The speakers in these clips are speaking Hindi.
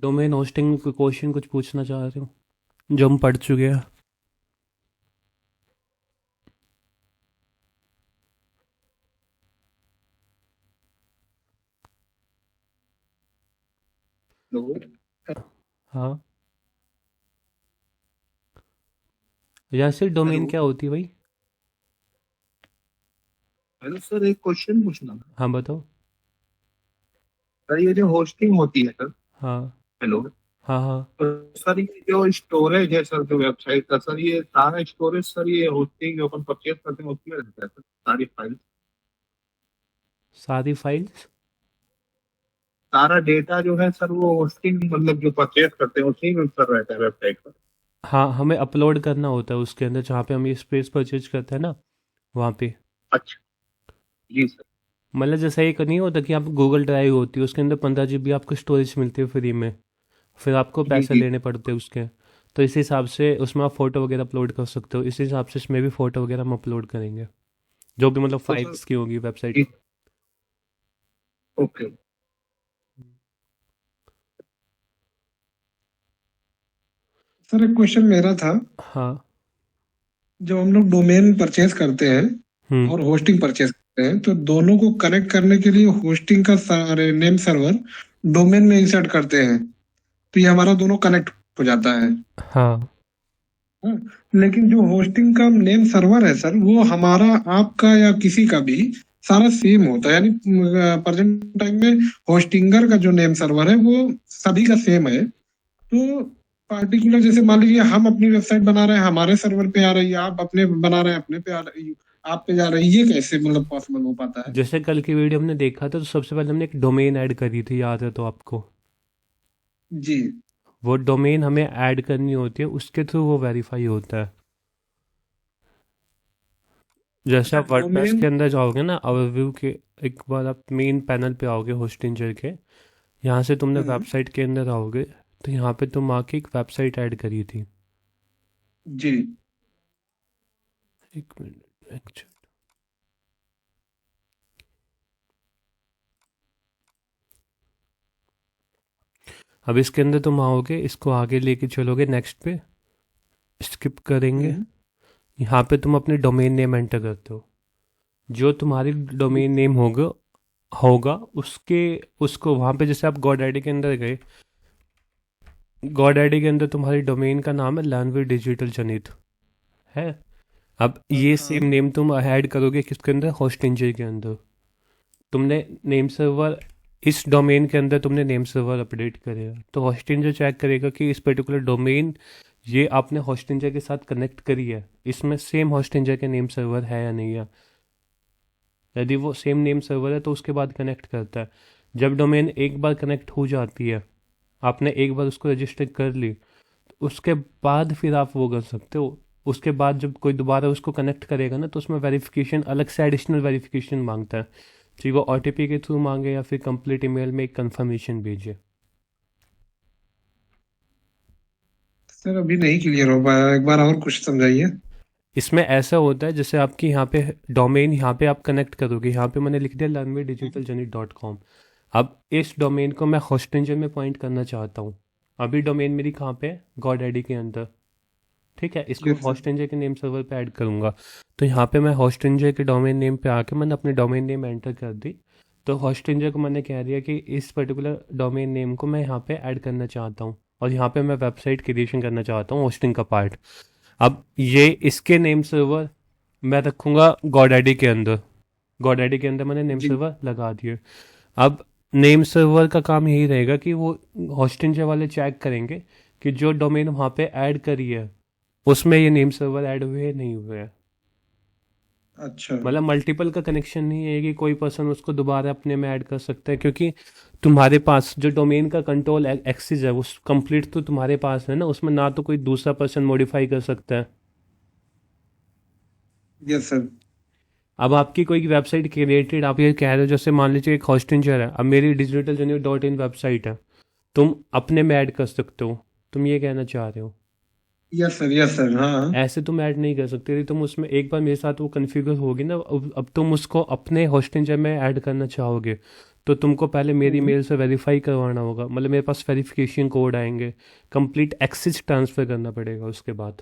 डोमेन होस्टिंग कोई क्वेश्चन कुछ पूछना चाह रहे हो जो हम पढ़ चुके हैं? हेलो। हाँ, यासिर डोमेन हेलो क्या होती है भाई? हेलो सर, एक क्वेश्चन पूछना था। हाँ बताओ। सर, ये जो होस्टिंग होती है सर। हाँ हेलो। हाँ हाँ। तो सर, ये जो स्टोरेज है सर, जो वेबसाइट का सर, ये सारा स्टोरेज सर, ये होस्टिंग जो अपन परचेज करते हैं उसमें रहता है सर, सारी फाइल। सारी फाइल्स? सारा डेटा जो है सर, वो होस्टिंग मतलब जो परचेज करते हैं उसी में सर रहता है वेबसाइट पर। हाँ, हमें अपलोड करना होता है उसके अंदर जहाँ पे हम ये स्पेस परचेज करते हैं ना, वहाँ पे। अच्छा। जी सर। मतलब जैसा एक नहीं होता कि आप गूगल ड्राइव होती है उसके अंदर 15 GB आपको स्टोरेज मिलती है फ्री में, फिर आपको जी पैसे जी। लेने पड़ते हैं उसके। तो इस हिसाब से उसमें आप फ़ोटो वगैरह अपलोड कर सकते हो, इस हिसाब से इसमें भी फ़ोटो वगैरह हम अपलोड करेंगे जो भी मतलब तो सर। फाइल्स की होगी वेबसाइट जी। की। ओके। सर एक क्वेश्चन मेरा था। हाँ। जब हम लोग डोमेन परचेज करते हैं हम्म। और होस्टिंग परचेज करते हैं तो दोनों को कनेक्ट करने के लिए होस्टिंग का नेम सर्वर डोमेन में इंसर्ट करते हैं तो ये हमारा दोनों कनेक्ट हो जाता है। हाँ, हाँ, लेकिन जो होस्टिंग का नेम सर्वर है सर वो हमारा आपका या किसी का भी सारा सेम होता है, यानी प्रेजेंट टाइम में होस्टिंगर का जो नेम सर्वर है वो सभी का सेम है। तो पार्टिकुलर जैसे मान लीजिए हम अपनी वेबसाइट बना रहे हैं, हमारे सर्वर पे आ रही है, आप अपने बना रहे हैं अपने पे आ रही है, आप पे जा रही है, ये कैसे मतलब पॉसिबल हो पाता है? जैसे कल की वीडियो हमने देखा था तो सबसे पहले हमने एक डोमेन ऐड करी थी, याद है तो आपको? जी। वो डोमेन हमें ऐड करनी होती है, उसके थ्रू वो वेरीफाई होता है। जैसे अच्छा आप वर्डप्रेस डोमेन। के अंदर जाओगे ना, ओवरव्यू के, एक बार आप मेन पैनल पे आओगे होस्टिंजर के, यहाँ से तुमने वेबसाइट के अंदर आओगे तो यहाँ पे तुम आके एक वेबसाइट ऐड करी थी। जी। एक मिनट actually। अब इसके अंदर तुम आओगे, इसको आगे लेके चलोगे, नेक्स्ट पे स्किप करेंगे। हम्म। यहाँ पे तुम अपने डोमेन नेम एंटर करते हो, जो तुम्हारी डोमेन नेम होगा होगा उसके, उसको वहाँ पे जैसे आप गॉड आईडी के अंदर गए, गॉड आईडी के अंदर तुम्हारी डोमेन का नाम है लैंडविड डिजिटल जनित है। अब ये हाँ। सेम नेम तुम ऐड करोगे किसके अंदर, होस्ट इंजन के अंदर। तुमने नेम सर्वर, इस डोमेन के अंदर तुमने नेम सर्वर अपडेट करेगा तो होस्ट इंजन चेक करेगा कि इस पर्टिकुलर डोमेन ये आपने होस्ट इंजन के साथ कनेक्ट करी है, इसमें सेम होस्ट इंजन के नेम सर्वर है या नहीं है। यदि वो सेम नेम सर्वर है तो उसके बाद कनेक्ट करता है। जब डोमेन एक बार कनेक्ट हो जाती है, आपने एक बार उसको रजिस्टर कर ली, तो उसके बाद फिर आप वो कर सकते हो। उसके बाद जब कोई दोबारा उसको कनेक्ट करेगा ना तो उसमें वेरिफिकेशन अलग से एडिशनल वेरिफिकेशन मांगता है, चाहे वो OTP के थ्रू मांगे या फिर कंप्लीट ईमेल में एक कंफर्मेशन भेजे। सर अभी नहीं क्लियर हो पाया, एक बार और कुछ समझाइए। इसमें ऐसा होता है जैसे आपकी यहाँ पे डोमेन, यहाँ पे आप कनेक्ट करोगे, यहाँ पे मैंने लिख दिया learnwaydigitaljourney.com। अब इस डोमेन को मैं होस्ट इंजन में पॉइंट करना चाहता हूँ। अभी डोमेन मेरी कहाँ पे है, गॉड आईडी के अंदर। ठीक है, इसको यस सर। होस्ट इंजन के नेम सर्वर पे ऐड करूँगा। तो यहाँ पे मैं होस्ट इंजन के डोमेन नेम पे आके मैंने अपनी डोमेन नेम एंटर कर दी। तो होस्ट इंजन को मैंने कह दिया कि इस पर्टिकुलर डोमेन नेम को मैं यहाँ पे ऐड करना चाहता हूँ और यहाँ पे मैं वेबसाइट क्रिएशन करना चाहता हूँ, होस्टिंग का पार्ट। अब ये इसके नेम सर्वर मैं रखूँगा गॉड आईडी के अंदर। गॉड आईडी के अंदर मैंने नेम जी। सर्वर लगा दिए। अब नेम सर्वर का काम यही रहेगा कि वो होस्टिंग वाले चेक करेंगे कि जो डोमेन वहाँ पे ऐड करी है उसमें ये नेम सर्वर ऐड हुए हैं नहीं हुए हैं। अच्छा। मतलब मल्टीपल का कनेक्शन नहीं है कि कोई पर्सन उसको दोबारा अपने में ऐड कर सकता है, क्योंकि तुम्हारे पास जो डोमेन का कंट्रोल एक्सेस है वो कंप्लीट तो तुम्हारे पास है ना, उसमें ना तो कोई दूसरा पर्सन मॉडिफाई कर सकता है। Yes sir. अब आपकी कोई वेबसाइट क्रिएटेड, आप ये कह रहे हो जैसे मान लीजिए एक हॉस्टिंजर है, अब मेरी digitaljourney.in वेबसाइट है, तुम अपने में ऐड कर सकते हो, तुम ये कहना चाह रहे हो? Yes sir. Yes sir. हाँ। ऐसे तुम ऐड नहीं कर सकते। यदि तुम उसमें एक बार मेरे साथ वो कॉन्फ़िगर होगी ना, अब तुम उसको अपने होस्टिंजर में ऐड करना चाहोगे तो तुमको पहले मेरी हम्म। मेल से वेरीफाई करवाना होगा, मतलब मेरे पास वेरिफिकेशन कोड आएंगे, कंप्लीट एक्सेस ट्रांसफ़र करना पड़ेगा उसके बाद।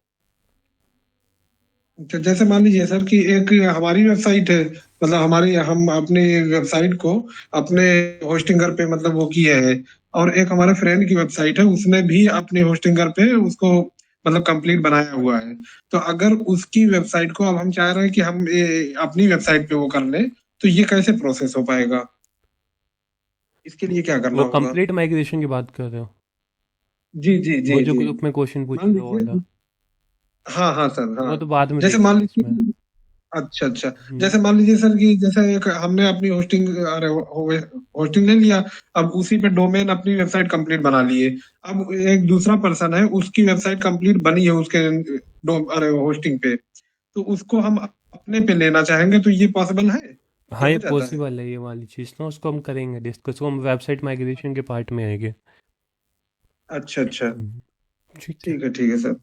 तो जैसे मान लीजिए सर कि एक हमारी वेबसाइट है, मतलब हमारी हम अपनी वेबसाइट को अपने होस्टिंगर पे मतलब वो किए हैं, और एक हमारे फ्रेंड की वेबसाइट है, उसने भी अपने होस्टिंगर पे उसको मतलब कंप्लीट बनाया हुआ है। तो अगर उसकी वेबसाइट को अब हम चाह रहे हैं कि हम अपनी वेबसाइट पे वो कर लें, तो ये कैसे प्रोसेस हो पाएगा? इसके लिए क्या करना वो होगा? कंप्लीट माइग्रेशन की बात कर रहे हो? जी जी जी वो जो जी। ग्रुप में क्वेश्चन पूछा मान था वो वाला? लीजिए, हाँ हाँ सर, हाँ। वो तो बाद में जैसे देखेंगे मान इसमें। लीजिए, अच्छा अच्छा, हम्म। जैसे मान लीजिए सर कि जैसे एक हमने अपनी होस्टिंग, अरे होस्टिंग ले लिया, अब उसी पे डोमेन अपनी वेबसाइट कंप्लीट बना लिए। अब एक दूसरा पर्सन है, उसकी वेबसाइट कंप्लीट बनी है उसके अरे होस्टिंग पे, तो उसको हम अपने पे लेना चाहेंगे, तो ये पॉसिबल है? ये हाँ, ये हो जाता है? पॉसिबल है ये वाली चीज़ ना, उसको हम करेंगे डिस्कस, वो हम वेबसाइट माइग्रेशन के पार्ट में आएंगे। अच्छा अच्छा। हम्म, ठीक है। ठीक है सर।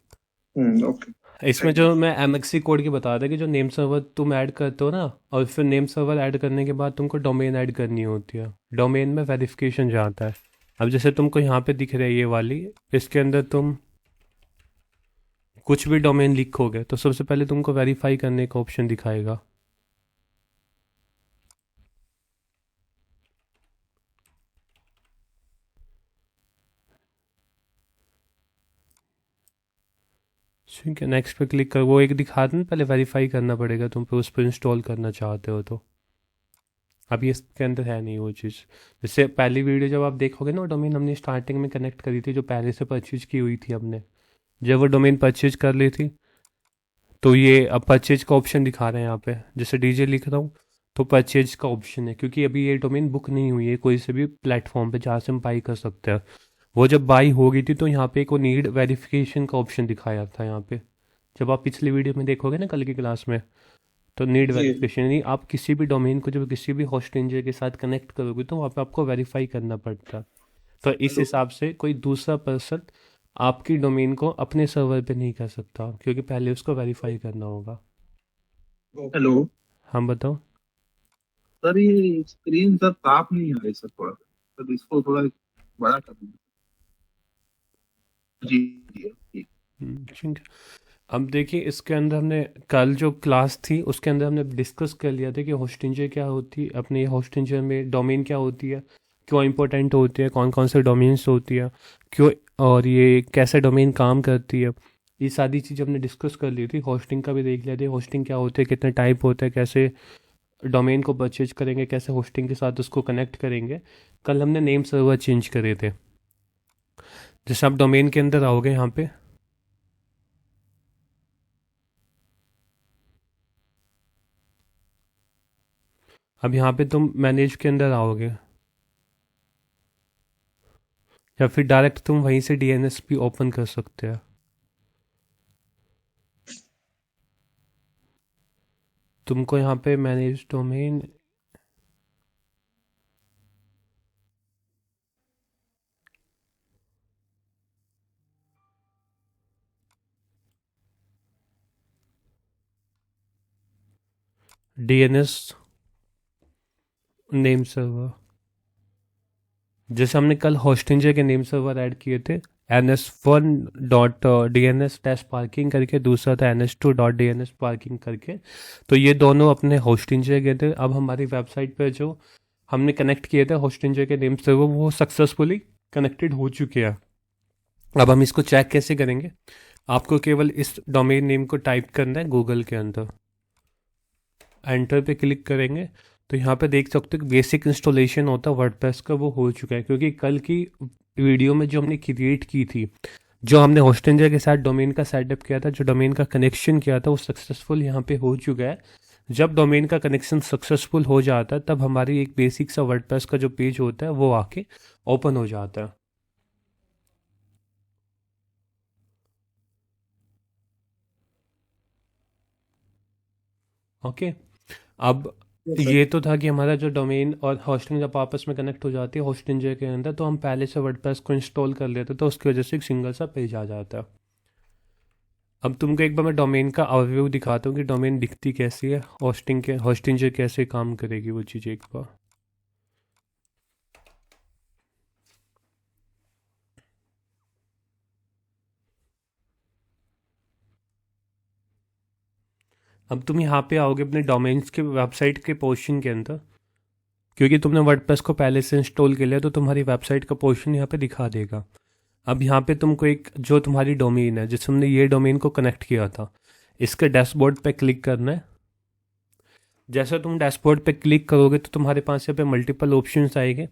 ओके। इसमें थैंक यू। जो मैं एमएक्सी कोड की बता था कि जो नेम सर्वर तुम ऐड करते हो ना, और फिर नेम सर्वर ऐड करने के बाद तुमको डोमेन ऐड करनी होती है, डोमेन में वेरिफिकेशन जाता है। अब जैसे तुमको यहाँ पे दिख रही है ये वाली, इसके अंदर तुम कुछ भी डोमेन लिखोगे तो सबसे पहले तुमको वेरीफाई करने का ऑप्शन दिखाएगा। ठीक है, नेक्स्ट पे क्लिक कर, वो एक दिखा दें, पहले वेरीफाई करना पड़ेगा तुम पे, उस पर इंस्टॉल करना चाहते हो तो। अब ये इसके अंदर है नहीं वो चीज़। जैसे पहली वीडियो जब आप देखोगे ना, वो डोमेन हमने स्टार्टिंग में कनेक्ट करी थी जो पहले से परचेज की हुई थी हमने, जब वो डोमेन परचेज कर ली थी, तो ये अब परचेज का ऑप्शन दिखा रहे हैं यहाँ पे, जैसे डीजे लिख रहा हूँ तो परचेज का ऑप्शन है, क्योंकि अभी ये डोमेन बुक नहीं हुई है कोई से भी प्लेटफॉर्म पे जहाँ से हम बाई कर सकते हैं। वो जब बाई हो गई थी तो यहाँ पे एक वो नीड वेरिफिकेशन का ऑप्शन दिखाया था यहाँ पे, जब आप पिछली वीडियो में देखोगे ना कल की क्लास में, तो नीड जी। वेरिफिकेशन यानी आप किसी भी डोमेन को जब किसी भी होस्ट इंजन के साथ कनेक्ट करोगे तो वहाँ पे आपको वेरीफाई करना पड़ता है। तो इस हेलो। हिसाब से कोई दूसरा पर्सन आपकी डोमेन को अपने सर्वर पे नहीं कर सकता, क्योंकि पहले उसको वेरीफाई करना होगा। ओके। हेलो हम बताओ। सर, ये स्क्रीन सर साफ नहीं आ रही सर, थोड़ा सर इसको थोड़ा बड़ा कर दीजिए। जी जी जी। ठीक है। अब देखिए इसके अंदर हमने कल जो क्लास थी उसके अंदर हमने डिस्कस कर लिया था कि होस्ट इंजन क्या होती है, अपने होस्ट इंजन में डोमेन क्या होती है, क्यों इंपॉर्टेंट होती है, कौन कौन से डोमेन्स होती है, क्यों, और ये कैसे डोमेन काम करती है। ये सारी चीज़ हमने डिस्कस कर ली थी। होस्टिंग का भी देख लिया था, होस्टिंग क्या होते हैं, कितने टाइप होते हैं, कैसे डोमेन को परचेज करेंगे, कैसे होस्टिंग के साथ उसको कनेक्ट करेंगे। कल हमने नेम सर्वर चेंज करे थे। जैसे आप डोमेन के अंदर आओगे यहाँ पे, अब यहाँ पे तुम मैनेज के अंदर आओगे, या फिर डायरेक्ट तुम वहीं से डीएनएस भी ओपन कर सकते हो। तुमको यहाँ पे manage domain, DNS name server, जैसे हमने कल होस्टिंजर के नेम सर्वर ऐड किए थे, NS1.DNS डैश पार्किंग करके, दूसरा था NS2.DNS पार्किंग करके। तो ये दोनों अपने होस्टिंजर के थे। अब हमारी वेबसाइट पे जो हमने कनेक्ट किए थे होस्टिंजर के नेम सर्वर, वो सक्सेसफुली कनेक्टेड हो चुके हैं। अब हम इसको चेक कैसे करेंगे? आपको केवल इस डोमेन नेम को टाइप करना है गूगल के अंदर, एंटर पे क्लिक करेंगे तो यहाँ पे देख सकते हो कि बेसिक इंस्टॉलेशन होता है वर्डप्रेस का, वो हो चुका है। क्योंकि कल की वीडियो में जो हमने क्रिएट की थी, जो हमने होस्टिंजर के साथ डोमेन का सेटअप किया था, जो डोमेन का कनेक्शन किया था, वो सक्सेसफुल यहाँ पे हो चुका है। जब डोमेन का कनेक्शन सक्सेसफुल हो जाता है तब हमारी एक बेसिक सा वर्डप्रेस का जो पेज होता है वो आके ओपन हो जाता है। ओके। अब यस सर। ये तो था कि हमारा जो डोमेन और होस्टिंग जब आपस में कनेक्ट हो जाती है होस्टिंजर के अंदर, तो हम पहले से वर्डप्रेस को इंस्टॉल कर लेते, तो उसकी वजह से एक सिंगल सा पेज आ जाता है। अब तुमको एक बार मैं डोमेन का ओवरव्यू दिखाता हूँ कि डोमेन दिखती कैसी है, होस्टिंजर कैसे काम करेगी वो चीज़ एक बार। अब तुम यहाँ पे आओगे अपने डोमेन्स के वेबसाइट के पोर्शन के अंदर, क्योंकि तुमने वर्डप्रेस को पहले से इंस्टॉल कर लिया तो तुम्हारी वेबसाइट का पोर्शन यहाँ पे दिखा देगा। अब यहाँ पे तुमको एक जो तुम्हारी डोमेन है जिस तुमने ये डोमेन को कनेक्ट किया था, इसके डैशबोर्ड पे क्लिक करना है। जैसे तुम डैशबोर्ड पे क्लिक करोगे तो तुम्हारे पास यहाँ पे मल्टीपल ऑप्शंस आएंगे।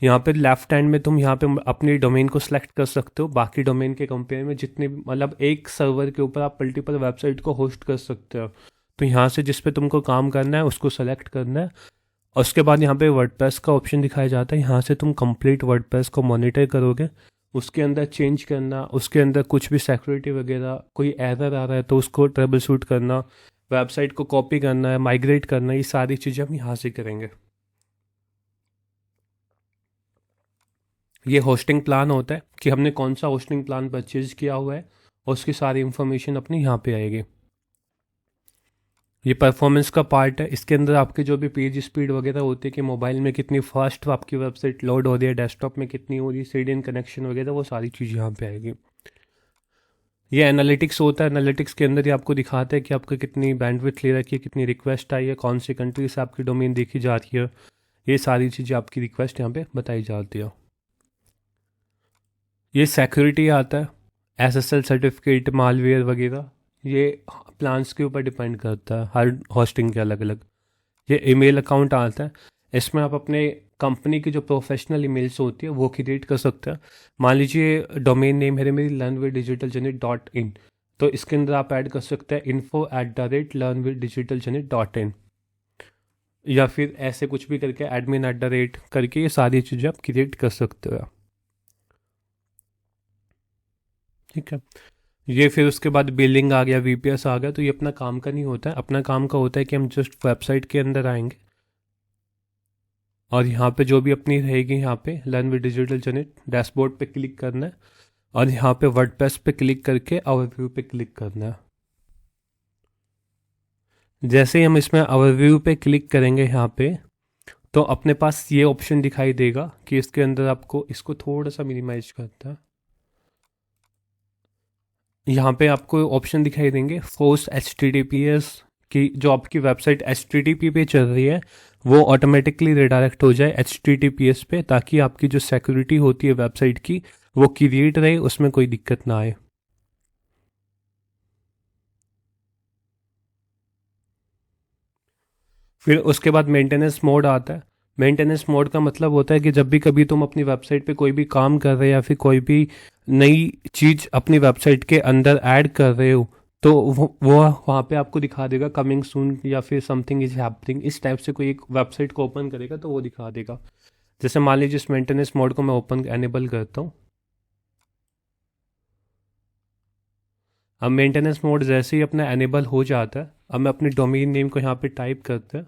यहाँ पे लेफ्ट हैंड में तुम यहाँ पे अपनी डोमेन को सिलेक्ट कर सकते हो। बाकी डोमेन के कंपेयर में जितने भी मतलब एक सर्वर के ऊपर आप मल्टीपल वेबसाइट को होस्ट कर सकते हो। तो यहाँ से जिस पे तुमको काम करना है उसको सेलेक्ट करना है और उसके बाद यहाँ पे वर्डप्रेस का ऑप्शन दिखाया जाता है। यहाँ से तुम कंप्लीट वर्डप्रेस को मॉनिटर करोगे, उसके अंदर चेंज करना, उसके अंदर कुछ भी सिक्योरिटी वगैरह कोई एरर आ रहा है तो उसको ट्रबल शूट करना, वेबसाइट को कॉपी करना है, माइग्रेट करना है, ये सारी चीज़ें हम यहाँ से करेंगे। ये होस्टिंग प्लान होता है कि हमने कौन सा होस्टिंग प्लान परचेज किया हुआ है और उसकी सारी इन्फॉर्मेशन अपनी यहाँ पे आएगी। ये परफॉर्मेंस का पार्ट है, इसके अंदर आपके जो भी पेज स्पीड वगैरह होती है कि मोबाइल में कितनी फास्ट आपकी वेबसाइट लोड हो रही है, डेस्कटॉप में कितनी हो रही है, सीडीएन कनेक्शन वगैरह, वो सारी चीज़ यहाँ पे आएगी। ये एनालिटिक्स होता है, एनालिटिक्स के अंदर ही आपको दिखाता है कि आपको कितनी बैंडविड्थ ले रखी है, कितनी रिक्वेस्ट आई है, कौन सी कंट्री से आपकी डोमेन देखी जा रही है, ये सारी चीज़ें आपकी रिक्वेस्ट यहाँ पे बताई जाती है। ये सिक्योरिटी आता है, एसएसएल सर्टिफिकेट, मालवेयर वगैरह, ये प्लान्स के ऊपर डिपेंड करता है हर होस्टिंग के अलग अलग। ये ईमेल अकाउंट आता है, इसमें आप अपने कंपनी की जो प्रोफेशनल ईमेल्स होती है वो क्रिएट कर सकते हैं। मान लीजिए डोमेन नेम है मेरी learnwithdigitaljourney.in, तो इसके अंदर आप ऐड कर सकते हैं info@learnwithdigitaljourney.in या फिर ऐसे कुछ भी करके admin@ करके ये सारी चीज़ें आप क्रिएट कर सकते हो। ठीक है, ये फिर उसके बाद बिलिंग आ गया, वीपीएस आ गया, तो ये अपना काम का नहीं होता है। अपना काम का होता है कि हम जस्ट वेबसाइट के अंदर आएंगे और यहाँ पे जो भी अपनी रहेगी, यहाँ पे learn with digital journey dashboard पे क्लिक करना है और यहाँ पे वर्डप्रेस पे क्लिक करके ओवरव्यू पे क्लिक करना है। जैसे ही हम इसमें ओवरव्यू पे क्लिक करेंगे यहाँ पे, तो अपने पास ये ऑप्शन दिखाई देगा कि इसके अंदर आपको, इसको थोड़ा सा मिनिमाइज करता है, यहाँ पे आपको ऑप्शन दिखाई देंगे फोर्स HTTPS की जो आपकी वेबसाइट HTTP पे चल रही है वो ऑटोमेटिकली रिडायरेक्ट हो जाए HTTPS पे, ताकि आपकी जो सिक्योरिटी होती है वेबसाइट की वो क्रिएट रहे, उसमें कोई दिक्कत ना आए। फिर उसके बाद मेंटेनेंस मोड आता है। मेंटेनेंस मोड का मतलब होता है कि जब भी कभी तुम अपनी वेबसाइट पे कोई भी काम कर रहे हो या फिर कोई भी नई चीज़ अपनी वेबसाइट के अंदर ऐड कर रहे हो तो वो वहाँ पे आपको दिखा देगा कमिंग सून या फिर समथिंग इज हैपनिंग, इस टाइप से कोई एक वेबसाइट को ओपन करेगा तो वो दिखा देगा। जैसे मान लीजिए इस मेंटेनेंस मोड को मैं ओपन एनेबल करता हूँ। अब मेंटेनेंस मोड जैसे ही अपना एनेबल हो जाता है, अब मैं अपने डोमेन नेम को यहाँ पे टाइप करते हैं,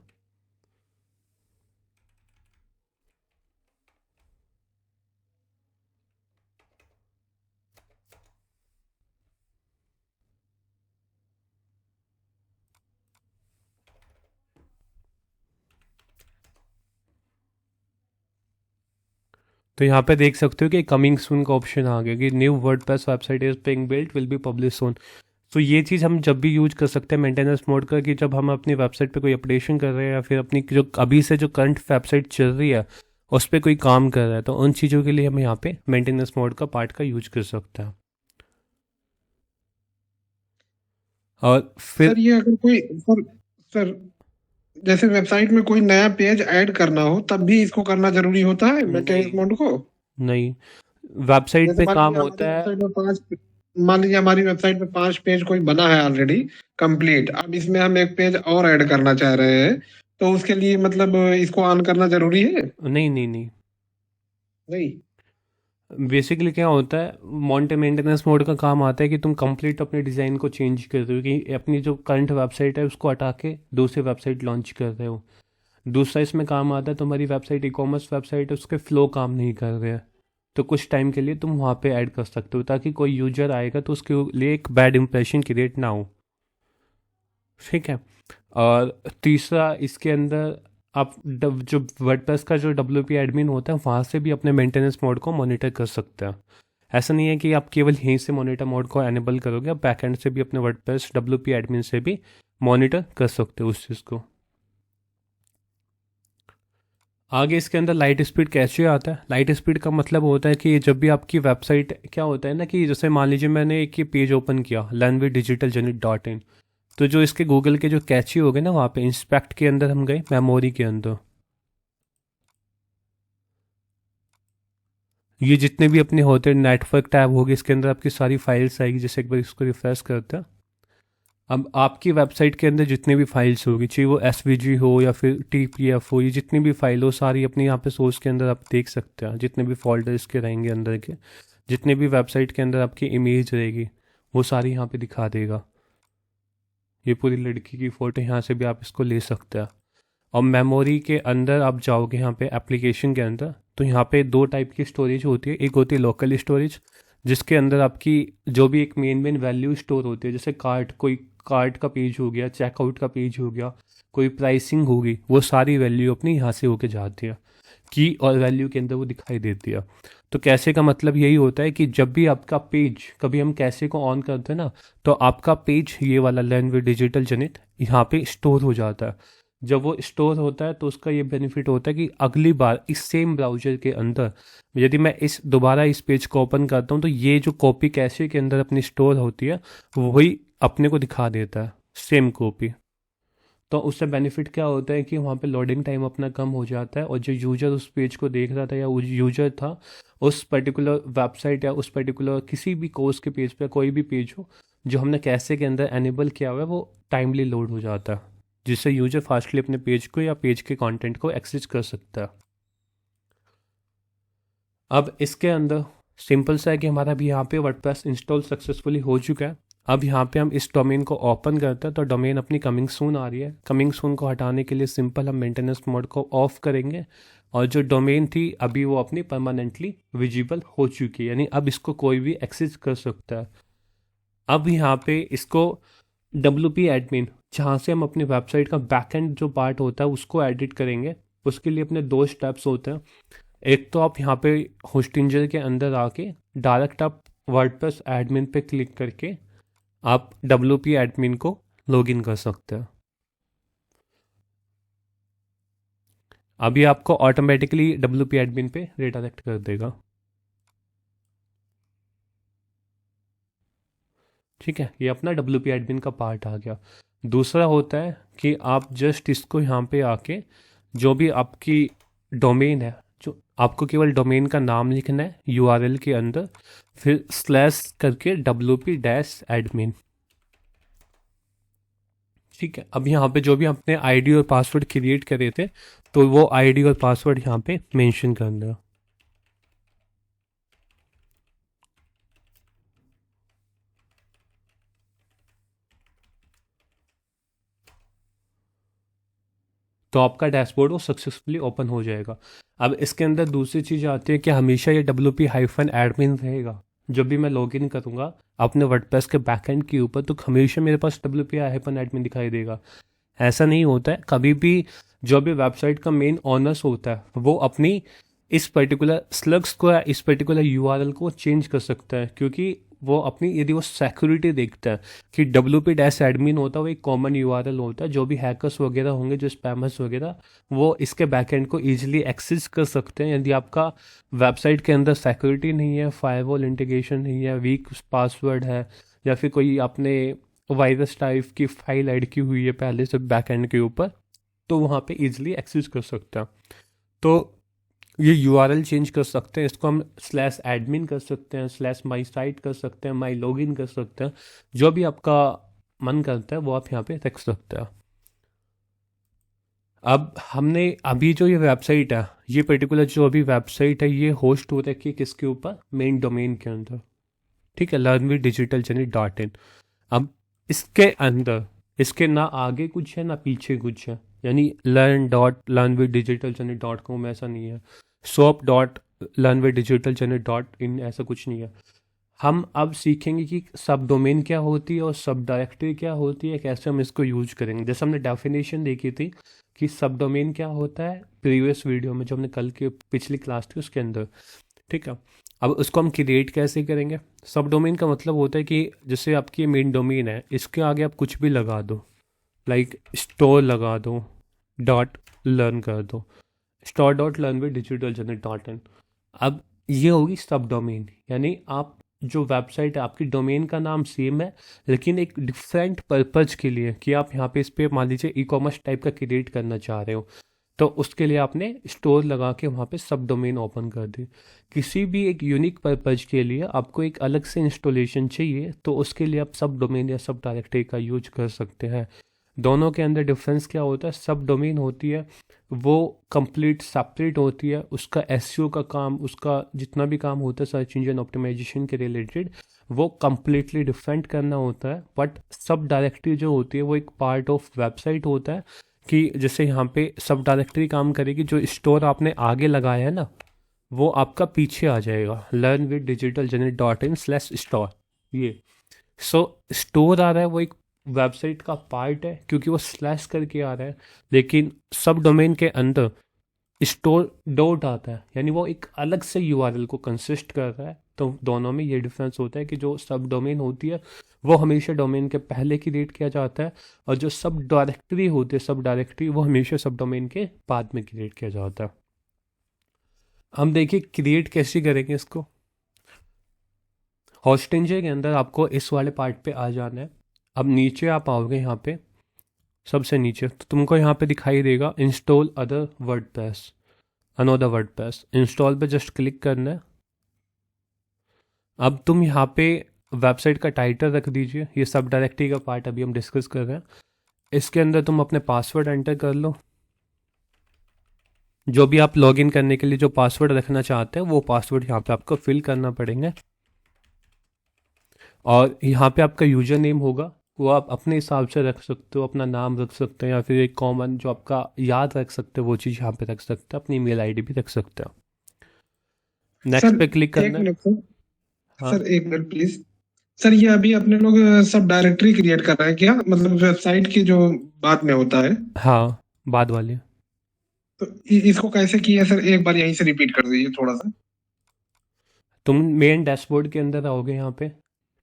तो यहाँ पे देख सकते हो कि कमिंग सून का ऑप्शन आ गया कि new WordPress website is being built will be publish soon. तो ये चीज़ हम जब भी यूज कर सकते हैं मेंटेनेंस मोड का, कि जब हम अपनी वेबसाइट पे कोई अपडेशन कर रहे हैं या फिर अपनी जो अभी से जो करंट वेबसाइट चल रही है उस पर कोई काम कर रहा है, तो उन चीज़ों के लिए हम यहाँ पे मेंटेनेंस मोड का पार्ट का यूज कर सकते हैं। और फिर सर ये अगर कोई सर जैसे वेबसाइट में कोई नया पेज ऐड करना हो तब भी इसको करना जरूरी होता है मेंटेनेंस मोड को? नहीं, वेबसाइट जैसे पे काम होता है। मान लीजिए हमारी वेबसाइट में 5 पेज कोई बना है ऑलरेडी कंप्लीट, अब इसमें हम एक पेज और ऐड करना चाह रहे हैं तो उसके लिए मतलब इसको ऑन करना जरूरी है? नहीं नहीं नहीं, नहीं। बेसिकली क्या होता है, मेंटेनेंस मोड का काम आता है कि तुम कंप्लीट अपने डिज़ाइन को चेंज कर रहे हो, कि अपनी जो करंट वेबसाइट है उसको हटा के दूसरी वेबसाइट लॉन्च कर रहे हो। दूसरा इसमें काम आता है, तुम्हारी वेबसाइट ई-कॉमर्स वेबसाइट है, उसके फ्लो काम नहीं कर रहे हैं, तो कुछ टाइम के लिए तुम वहाँ पे ऐड कर सकते हो ताकि कोई यूजर आएगा तो उसके लिए एक बैड इंप्रेशन क्रिएट ना हो। ठीक है। और तीसरा इसके अंदर आप जो वर्डप्रेस का जो WP एडमिन होता है वहाँ से भी अपने मेंटेनेंस मोड को मॉनिटर कर सकते हैं। ऐसा नहीं है कि आप केवल यहीं से मॉनिटर मोड को एनेबल करोगे, आप बैकएंड से भी अपने वर्डप्रेस WP एडमिन से भी मॉनिटर कर सकते हो उस चीज़ को। आगे इसके अंदर लाइट स्पीड कैसे आता है? लाइट स्पीड का मतलब होता है कि जब भी आपकी वेबसाइट, क्या होता है ना कि जैसे मान लीजिए मैंने एक ये पेज ओपन किया learnwithdigitaljourney.in, तो जो इसके गूगल के जो कैची हो गए ना, वहाँ पे इंस्पेक्ट के अंदर हम गए, मेमोरी के अंदर, ये जितने भी अपने होते हैं नेटवर्क टैब होगी, इसके अंदर आपकी सारी फाइल्स आएगी। जैसे एक बार इसको रिफ्रेश करते हैं, अब आपकी वेबसाइट के अंदर जितनी भी फाइल्स होगी, चाहे वो एसवीजी हो या फिर टीपीएफ हो, ये जितनी भी फाइल हो सारी अपनी यहाँ पे सोर्स के अंदर आप देख सकते हैं। जितने भी फोल्डर इसके रहेंगे अंदर के, जितने भी वेबसाइट के अंदर आपकी इमेज रहेगी, वो सारी यहाँ पे दिखा देगा। ये पूरी लड़की की फ़ोटो यहाँ से भी आप इसको ले सकते हैं। और मेमोरी के अंदर आप जाओगे यहाँ पे एप्लीकेशन के अंदर, तो यहाँ पे दो टाइप की स्टोरेज होती है। एक होती है लोकल स्टोरेज, जिसके अंदर आपकी जो भी एक मेन वैल्यू स्टोर होती है, जैसे कोई कार्ट का पेज हो गया, चेकआउट का पेज हो गया, कोई प्राइसिंग होगी, वो सारी वैल्यू अपनी यहाँ से होके जाती है, की और वैल्यू के अंदर वो दिखाई देती है। तो कैसे का मतलब यही होता है कि जब भी आपका पेज, कभी हम कैसे को ऑन करते हैं ना, तो आपका पेज ये वाला लर्न विद डिजिटल जनित यहाँ पे स्टोर हो जाता है। जब वो स्टोर होता है तो उसका ये बेनिफिट होता है कि अगली बार इस सेम ब्राउज़र के अंदर यदि मैं दोबारा इस पेज को ओपन करता हूँ, तो ये जो कॉपी कैशे के अंदर अपनी स्टोर होती है वही अपने को दिखा देता है, सेम कॉपी। तो उससे बेनिफिट क्या होता है कि वहाँ पे लोडिंग टाइम अपना कम हो जाता है, और जो यूज़र उस पेज को देख रहा था या यूज़र था उस पर्टिकुलर वेबसाइट या उस पर्टिकुलर किसी भी कोर्स के पेज पे, कोई भी पेज हो जो हमने कैसे के अंदर एनेबल किया हुआ है, वो टाइमली लोड हो जाता है, जिससे यूज़र फास्टली अपने पेज को या पेज के कंटेंट को एक्सेस कर सकता है। अब इसके अंदर सिंपल सा है कि हमारा भी यहाँ पे वर्डप्रेस इंस्टॉल सक्सेसफुली हो चुका है। अब यहाँ पे हम इस डोमेन को ओपन करते हैं, तो डोमेन अपनी कमिंग सून आ रही है। कमिंग सून को हटाने के लिए सिंपल हम मेंटेनेंस मोड को ऑफ करेंगे, और जो डोमेन थी अभी वो अपनी परमानेंटली विजिबल हो चुकी है, यानी अब इसको कोई भी एक्सेस कर सकता है। अब यहाँ पे इसको WP एडमिन, जहाँ से हम अपनी वेबसाइट का बैकएंड जो पार्ट होता है उसको एडिट करेंगे, उसके लिए अपने दो स्टेप्स होते हैं। एक तो आप यहाँ पे होस्टिंजर के अंदर आके डायरेक्ट आप वर्डप्रेस एडमिन पे क्लिक करके आप WP एडमिन को लॉगिन कर सकते हैं। अभी आपको ऑटोमेटिकली WP एडमिन पे रिडायरेक्ट कर देगा। ठीक है, ये अपना WP एडमिन का पार्ट आ गया। दूसरा होता है कि आप जस्ट इसको यहाँ पे आके जो भी आपकी डोमेन है, जो आपको केवल डोमेन का नाम लिखना है URL के अंदर, फिर स्लैश करके WP-admin। ठीक है, अब यहाँ पे जो भी आपने आईडी और पासवर्ड क्रिएट करे थे, तो वो आईडी और पासवर्ड यहाँ पे मेंशन करना है। तो आपका डैशबोर्ड वो सक्सेसफुली ओपन हो जाएगा। अब इसके अंदर दूसरी चीज़ आती है कि हमेशा ये WP-admin रहेगा। जब भी मैं लॉगिन करूँगा अपने वर्डप्रेस के बैकएंड के ऊपर, तो हमेशा मेरे पास WP-admin दिखाई देगा। ऐसा नहीं होता है, कभी भी जो भी वेबसाइट का मेन ऑनर्स होता है वो अपनी इस पर्टिकुलर स्लग्स को या इस पर्टिकुलर URL को चेंज कर सकता है, क्योंकि वो अपनी, यदि वो सिक्योरिटी देखता है कि WP-admin होता है वो एक कॉमन URL होता है, जो भी हैकर्स वगैरह होंगे, जो स्पैमर्स वगैरह, वो इसके बैकएंड को ईजिली एक्सेस कर सकते हैं। यदि आपका वेबसाइट के अंदर सिक्योरिटी नहीं है, फायरवॉल इंटीग्रेशन नहीं है, वीक पासवर्ड है, या फिर कोई आपने वायरस टाइप की फाइल ऐड की हुई है पहले से बैकएंड के ऊपर, तो वहाँ पे इजीली एक्सेस कर सकते हैं। तो ये URL चेंज कर सकते हैं, इसको हम /admin कर सकते हैं, /mysite कर सकते हैं, /login कर सकते हैं, जो भी आपका मन करता है वो आप यहाँ पे रख सकते हैं। अब हमने अभी जो ये वेबसाइट है, ये पर्टिकुलर जो अभी वेबसाइट है, ये होस्ट हो रखी है किसके ऊपर? मेन डोमेन के अंदर। ठीक है, learnwithdigitaljourney.in। अब इसके अंदर इसके ना आगे कुछ है ना पीछे कुछ है, यानी learn.learnwithdigitaljourney.com ऐसा नहीं है, shop.learnwithdigitaljourney.in ऐसा कुछ नहीं है। हम अब सीखेंगे कि सब डोमेन क्या होती है और सब डायरेक्टरी क्या होती है, कैसे हम इसको यूज करेंगे। जैसे हमने डेफिनेशन देखी थी कि सब डोमेन क्या होता है प्रीवियस वीडियो में, जो हमने कल के पिछली क्लास थी उसके अंदर। ठीक है, अब उसको हम क्रिएट कैसे करेंगे? सब डोमेन का मतलब होता है कि जैसे आपकी मेन डोमेन है, इसके आगे आप कुछ भी लगा दो, लाइक स्टोर लगा दो, डॉट लर्न कर दो, store dot learn with digital journal dot in. अब ये होगी सब डोमेन, यानी आप जो वेबसाइट है आपकी डोमेन का नाम सेम है लेकिन एक डिफरेंट पर्पज के लिए, कि आप यहाँ पे इस पे मान लीजिए ई कॉमर्स टाइप का क्रिएट करना चाह रहे हो, तो उसके लिए आपने स्टोर लगा के वहाँ पे सब डोमेन ओपन कर दी। किसी भी एक यूनिक पर्पज के लिए आपको एक अलग से इंस्टॉलेशन चाहिए तो उसके लिए आप सब डोमेन या सब डायरेक्टरी का यूज कर सकते हैं। दोनों के अंदर डिफरेंस क्या होता है, सब डोमेन होती है वो कंप्लीट सेपरेट होती है, उसका एसईओ का काम, उसका जितना भी काम होता है सर्च इंजन ऑप्टिमाइजेशन के रिलेटेड, वो कम्प्लीटली डिफरेंट करना होता है। बट सब डायरेक्टरी जो होती है वो एक पार्ट ऑफ वेबसाइट होता है, कि जैसे यहाँ पे सब डायरेक्टरी काम करेगी, जो स्टोर आपने आगे लगाया है ना वो आपका पीछे आ जाएगा, learn with digital journal dot in slash store. ये सो स्टोर आ रहा है वो एक वेबसाइट का पार्ट है क्योंकि वो स्लैश करके आ रहा है, लेकिन सब डोमेन के अंदर स्टोर डॉट आता है, यानी वो एक अलग से यूआरएल को कंसिस्ट कर रहा है। तो दोनों में ये डिफरेंस होता है कि जो सब डोमेन होती है वो हमेशा डोमेन के पहले क्रिएट किया जाता है, और जो सब डायरेक्टरी होती है सब डायरेक्टरी वो हमेशा सब डोमेन के बाद में क्रिएट किया जाता है। हम देखिए क्रिएट कैसे करेंगे इसको। होस्टिंजर के अंदर आपको इस वाले पार्ट पे आ जाना है। अब नीचे आप आओगे यहाँ पे सबसे नीचे, तो तुमको यहाँ पे दिखाई देगा install other WordPress, another WordPress. Install पे जस्ट क्लिक करना है। अब तुम यहाँ पे वेबसाइट का टाइटल रख दीजिए, ये सब डायरेक्टरी का पार्ट अभी हम डिस्कस कर रहे हैं। इसके अंदर तुम अपने पासवर्ड एंटर कर लो, जो भी आप लॉगिन करने के लिए जो पासवर्ड रखना चाहते हैं वो पासवर्ड यहाँ पे आपको फिल करना पड़ेंगे। और यहाँ पे आपका यूजर नेम होगा वो आप अपने हिसाब से रख सकते हो, अपना नाम रख सकते हैं या फिर एक कॉमन जो आपका याद रख सकते हो वो चीज़ यहाँ पे रख सकते हैं, अपनी ईमेल आईडी भी रख सकते हो। नेक्स्ट सर पे क्लिक एक करना है। मिनट सर, हाँ सर एक मिनट प्लीज। सर ये अभी अपने लोग सब डायरेक्टरी क्रिएट कर रहे हैं क्या, मतलब वेबसाइट की जो बात में होता है, हाँ, बाद वाली। तो इसको कैसे किया सर, एक बार यहीं से रिपीट कर दीजिए थोड़ा सा। तुम मेन डैशबोर्ड के अंदर आओगे यहाँ पे,